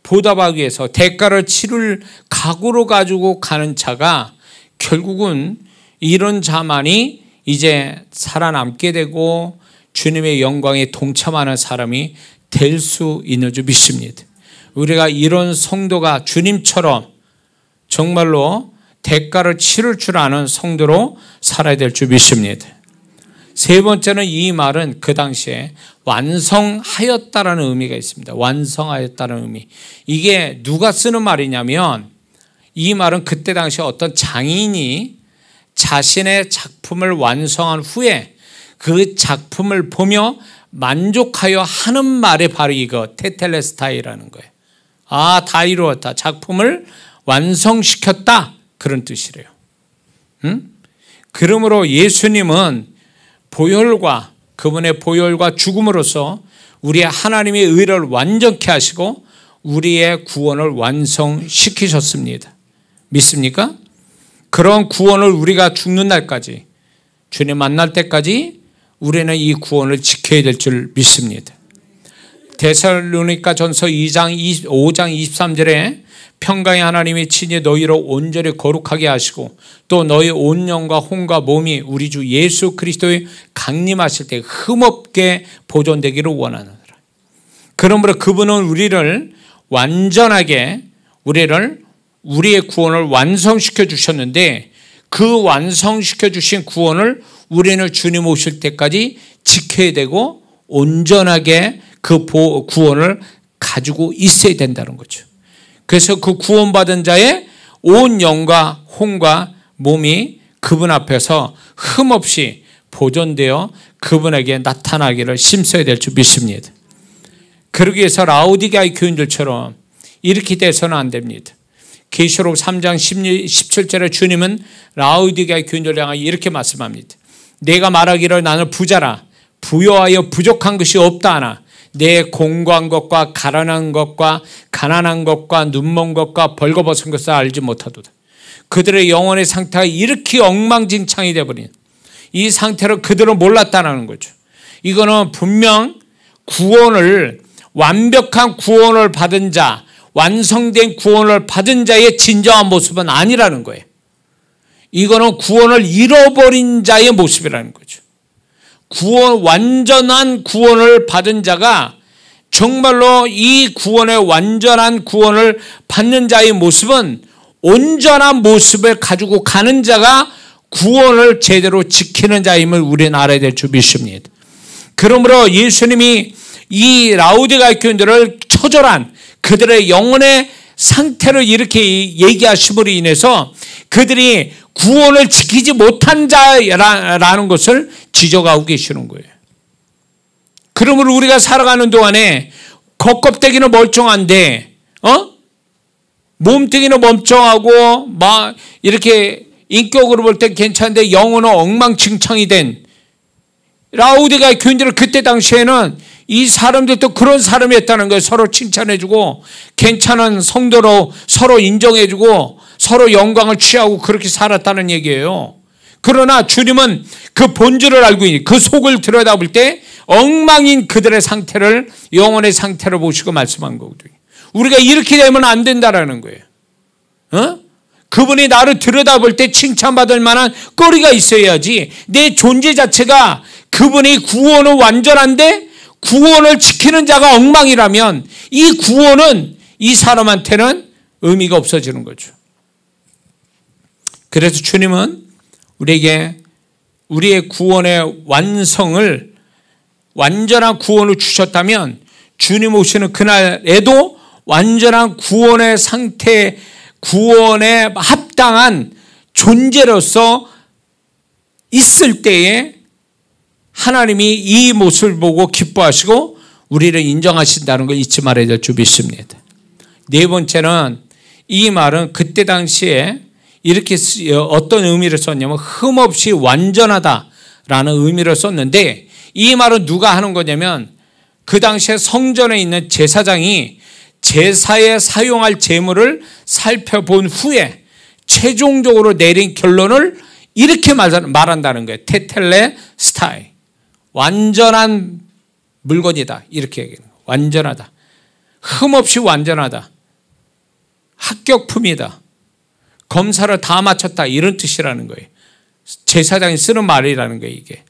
Speaker 1: 보답하기 위해서 대가를 치를 각오로 가지고 가는 자가 결국은 이런 자만이 이제 살아남게 되고 주님의 영광에 동참하는 사람이 될 수 있는 줄 믿습니다. 우리가 이런 성도가 주님처럼 정말로 대가를 치를 줄 아는 성도로 살아야 될 줄 믿습니다. 세 번째는 이 말은 그 당시에 완성하였다라는 의미가 있습니다. 완성하였다는 의미. 이게 누가 쓰는 말이냐면 이 말은 그때 당시에 어떤 장인이 자신의 작품을 완성한 후에 그 작품을 보며 만족하여 하는 말이 바로 이거 테텔레스타이라는 거예요. 아, 다 이루었다. 작품을 완성시켰다. 그런 뜻이래요. 그러므로 예수님은 보혈과 그분의 보혈과 죽음으로써 우리의 하나님의 의를 완전케 하시고 우리의 구원을 완성시키셨습니다. 믿습니까? 그런 구원을 우리가 죽는 날까지, 주님 만날 때까지 우리는 이 구원을 지켜야 될 줄 믿습니다. 데살로니가전서 5장 23절에 평강의 하나님이 친히 너희를 온전히 거룩하게 하시고 또 너희 온 영과 혼과 몸이 우리 주 예수 그리스도의 강림하실 때 흠없게 보존되기를 원하노라. 그러므로 그분은 우리를 완전하게 우리의 구원을 완성시켜 주셨는데 그 완성시켜 주신 구원을 우리는 주님 오실 때까지 지켜야 되고 온전하게 그 구원을 가지고 있어야 된다는 거죠. 그래서 그 구원받은 자의 온 영과 혼과 몸이 그분 앞에서 흠없이 보존되어 그분에게 나타나기를 힘써야 될 줄 믿습니다. 그러기 위해서 라오디게아의 교인들처럼 이렇게 돼서는 안 됩니다. 계시록 3장 17절에 주님은 라오디게아의 교인들을 향하여 이렇게 말씀합니다. 내가 말하기를 나는 부자라 부여하여 부족한 것이 없다 하나 내 공고한 것과 가난한 것과 눈먼 것과 벌거벗은 것을 알지 못하도다. 그들의 영혼의 상태가 이렇게 엉망진창이 되어버린 이 상태로 그들은 몰랐다는 거죠. 이거는 분명 구원을, 완벽한 구원을 받은 자, 완성된 구원을 받은 자의 진정한 모습은 아니라는 거예요. 이거는 구원을 잃어버린 자의 모습이라는 거죠. 완전한 구원을 받은 자가 정말로 이 구원의 완전한 구원을 받는 자의 모습은 온전한 모습을 가지고 가는 자가 구원을 제대로 지키는 자임을 우리는 알아야 될 줄 믿습니다. 그러므로 예수님이 이 라우디게아 교인들을 처절한 그들의 영혼의 상태를 이렇게 얘기하심으로 인해서 그들이 구원을 지키지 못한 자라는 것을 지적하고 계시는 거예요. 그러므로 우리가 살아가는 동안에 겉껍데기는 멀쩡한데 몸뚱이는 멍청하고 막 이렇게 인격으로 볼 때 괜찮은데 영혼은 엉망진창이 된 라우디게아 교인들은 그때 당시에는 이 사람들도 그런 사람이었다는 거예요. 서로 칭찬해주고 괜찮은 성도로 서로 인정해주고 서로 영광을 취하고 그렇게 살았다는 얘기예요. 그러나 주님은 그 본질을 알고 있니 그 속을 들여다볼 때 엉망인 그들의 상태를, 영혼의 상태를 보시고 말씀한 거거든요. 우리가 이렇게 되면 안 된다라는 거예요. 그분이 나를 들여다볼 때 칭찬받을 만한 거리가 있어야지. 내 존재 자체가 그분이 구원은 완전한데 구원을 지키는 자가 엉망이라면 이 구원은 이 사람한테는 의미가 없어지는 거죠. 그래서 주님은 우리에게 우리의 구원의 완성을, 완전한 구원을 주셨다면 주님 오시는 그날에도 완전한 구원의 상태, 구원에 합당한 존재로서 있을 때에 하나님이 이 모습을 보고 기뻐하시고 우리를 인정하신다는 걸 잊지 말아야 될 줄 믿습니다. 네 번째는 이 말은 그때 당시에 이렇게 어떤 의미를 썼냐면 흠없이 완전하다라는 의미를 썼는데 이 말은 누가 하는 거냐면 그 당시에 성전에 있는 제사장이 제사에 사용할 제물을 살펴본 후에 최종적으로 내린 결론을 이렇게 말한다는 거예요. 테텔레 스타이. 완전한 물건이다. 이렇게 얘기해요. 완전하다. 흠없이 완전하다. 합격품이다. 검사를 다 마쳤다. 이런 뜻이라는 거예요. 제사장이 쓰는 말이라는 거예요. 이게.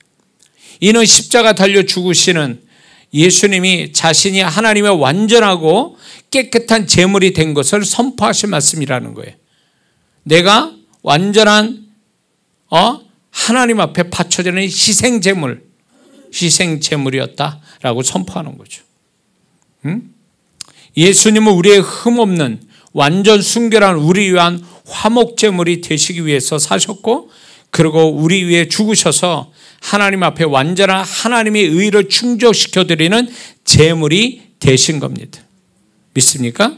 Speaker 1: 이는 십자가 달려 죽으시는 예수님이 자신이 하나님의 완전하고 깨끗한 제물이 된 것을 선포하신 말씀이라는 거예요. 내가 완전한 하나님 앞에 바쳐지는 희생제물이었다라고 선포하는 거죠. 예수님은 우리의 흠없는 완전 순결한 우리 위한 화목제물이 되시기 위해서 사셨고 그리고 우리 위해 죽으셔서 하나님 앞에 완전한 하나님의 의를 충족시켜드리는 제물이 되신 겁니다. 믿습니까?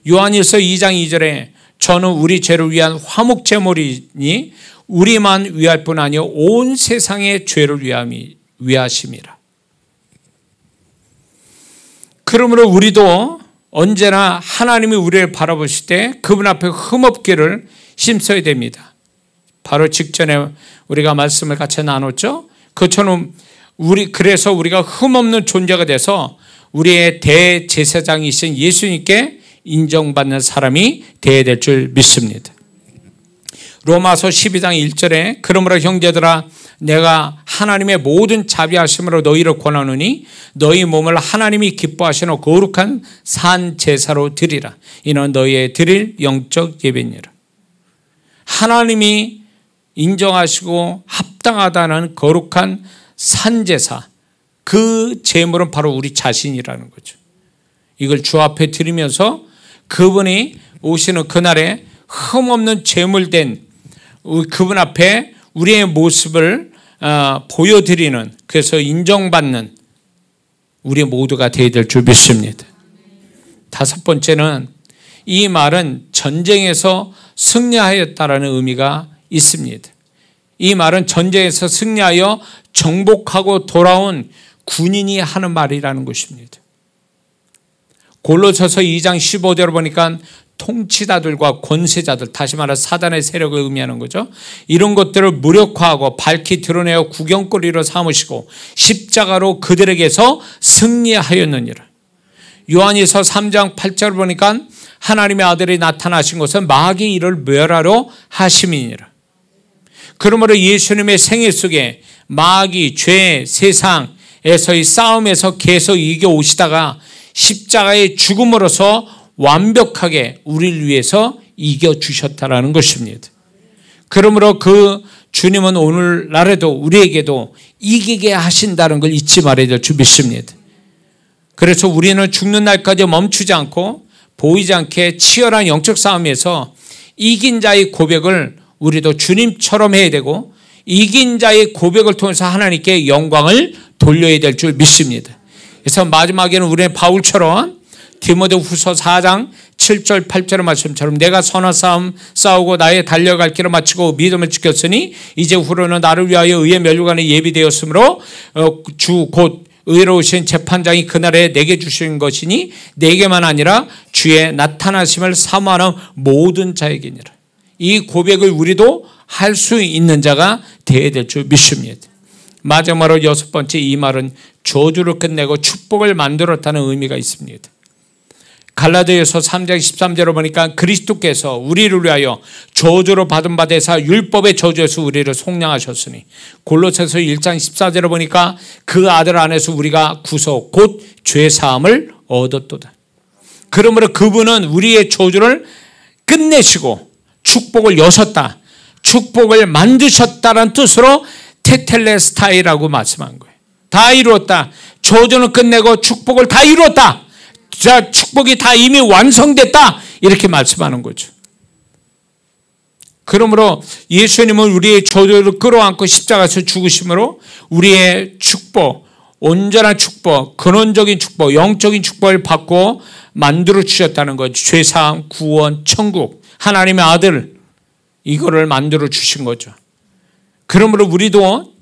Speaker 1: 요한일서 2장 2절에 저는 우리 죄를 위한 화목제물이니 우리만 위할 뿐 아니요 온 세상의 죄를 위하심이라. 그러므로 우리도 언제나 하나님이 우리를 바라보실 때 그분 앞에 흠없기를 힘써야 됩니다. 바로 직전에 우리가 말씀을 같이 나눴죠. 그처럼 그래서 우리가 흠없는 존재가 돼서 우리의 대제사장이신 예수님께 인정받는 사람이 되어야 될 줄 믿습니다. 로마서 12장 1절에 그러므로 형제들아 내가 하나님의 모든 자비하심으로 너희를 권하노니 너희 몸을 하나님이 기뻐하시는 거룩한 산 제사로 드리라. 이는 너희의 드릴 영적 예배니라. 하나님이 인정하시고 합당하다는 거룩한 산 제사, 그 제물은 바로 우리 자신이라는 거죠. 이걸 주 앞에 드리면서 그분이 오시는 그날에 흠없는 제물된 그분 앞에 우리의 모습을 보여드리는, 그래서 인정받는 우리 모두가 되어야 될 줄 믿습니다. 다섯 번째는 이 말은 전쟁에서 승리하였다라는 의미가 있습니다. 이 말은 전쟁에서 승리하여 정복하고 돌아온 군인이 하는 말이라는 것입니다. 골로새서 2장 15절을 보니까 통치자들과 권세자들, 다시 말해 사단의 세력을 의미하는 거죠. 이런 것들을 무력화하고 밝히 드러내어 구경거리로 삼으시고 십자가로 그들에게서 승리하였느니라. 요한일서 3장 8절을 보니까 하나님의 아들이 나타나신 것은 마귀의 일을 멸하러 하심이니라. 그러므로 예수님의 생애 속에 마귀, 죄, 세상에서의 싸움에서 계속 이겨오시다가 십자가의 죽음으로서 완벽하게 우리를 위해서 이겨주셨다라는 것입니다. 그러므로 그 주님은 오늘날에도 우리에게도 이기게 하신다는 걸 잊지 말아야 될 줄 믿습니다. 그래서 우리는 죽는 날까지 멈추지 않고 보이지 않게 치열한 영적 싸움에서 이긴 자의 고백을 우리도 주님처럼 해야 되고 이긴 자의 고백을 통해서 하나님께 영광을 돌려야 될 줄 믿습니다. 그래서 마지막에는 우리는 바울처럼 디모데후서 4장 7절 8절의 말씀처럼 내가 선한 싸움 싸우고 나의 달려갈 길을 마치고 믿음을 지켰으니 이제 후로는 나를 위하여 의의 면류관에 예비되었으므로 주 곧 의로우신 재판장이 그날에 내게 주신 것이니 내게만 아니라 주의 나타나심을 사모하는 모든 자에게니라. 이 고백을 우리도 할 수 있는 자가 되어야 될 줄 믿습니다. 마지막으로 6번째, 이 말은 저주를 끝내고 축복을 만들었다는 의미가 있습니다. 갈라디아서 3장 13절을 보니까 그리스도께서 우리를 위하여 저주로 받은 바 되사 율법의 저주에서 우리를 속량하셨으니 골로새서 1장 14절을 보니까 그 아들 안에서 우리가 구속 곧 죄사함을 얻었도다. 그러므로 그분은 우리의 저주를 끝내시고 축복을 여셨다, 축복을 만드셨다는 뜻으로 테텔레스타이라고 말씀한 거예요. 다 이루었다. 저주는 끝내고 축복을 다 이루었다. 자, 축복이 다 이미 완성됐다. 이렇게 말씀하는 거죠. 그러므로 예수님은 우리의 저주를 끌어안고 십자가에서 죽으심으로 우리의 축복, 온전한 축복, 근원적인 축복, 영적인 축복을 받고 만들어 주셨다는 거죠. 죄사함, 구원, 천국, 하나님의 아들, 이거를 만들어 주신 거죠. 그러므로 우리도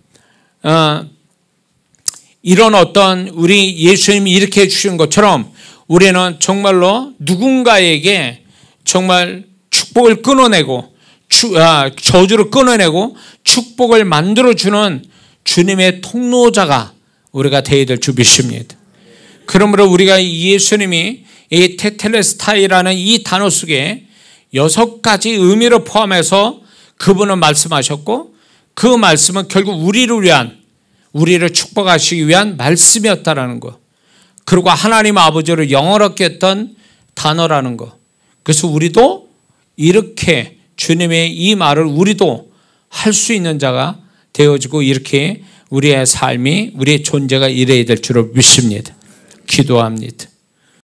Speaker 1: 이런 어떤 우리 예수님이 이렇게 해주신 것처럼 우리는 정말로 누군가에게 정말 축복을 끊어내고 저주를 끊어내고 축복을 만들어주는 주님의 통로자가 우리가 되어야 될 줄 믿습니다. 그러므로 우리가 예수님이 이 테텔레스타이라는 이 단어 속에 6가지 의미를 포함해서 그분은 말씀하셨고 그 말씀은 결국 우리를 축복하시기 위한 말씀이었다라는 것. 그리고 하나님 아버지를 영원하게 했던 단어라는 것. 그래서 우리도 이렇게 주님의 이 말을 우리도 할 수 있는 자가 되어지고 이렇게 우리의 삶이, 우리의 존재가 이래야 될 줄로 믿습니다. 기도합니다.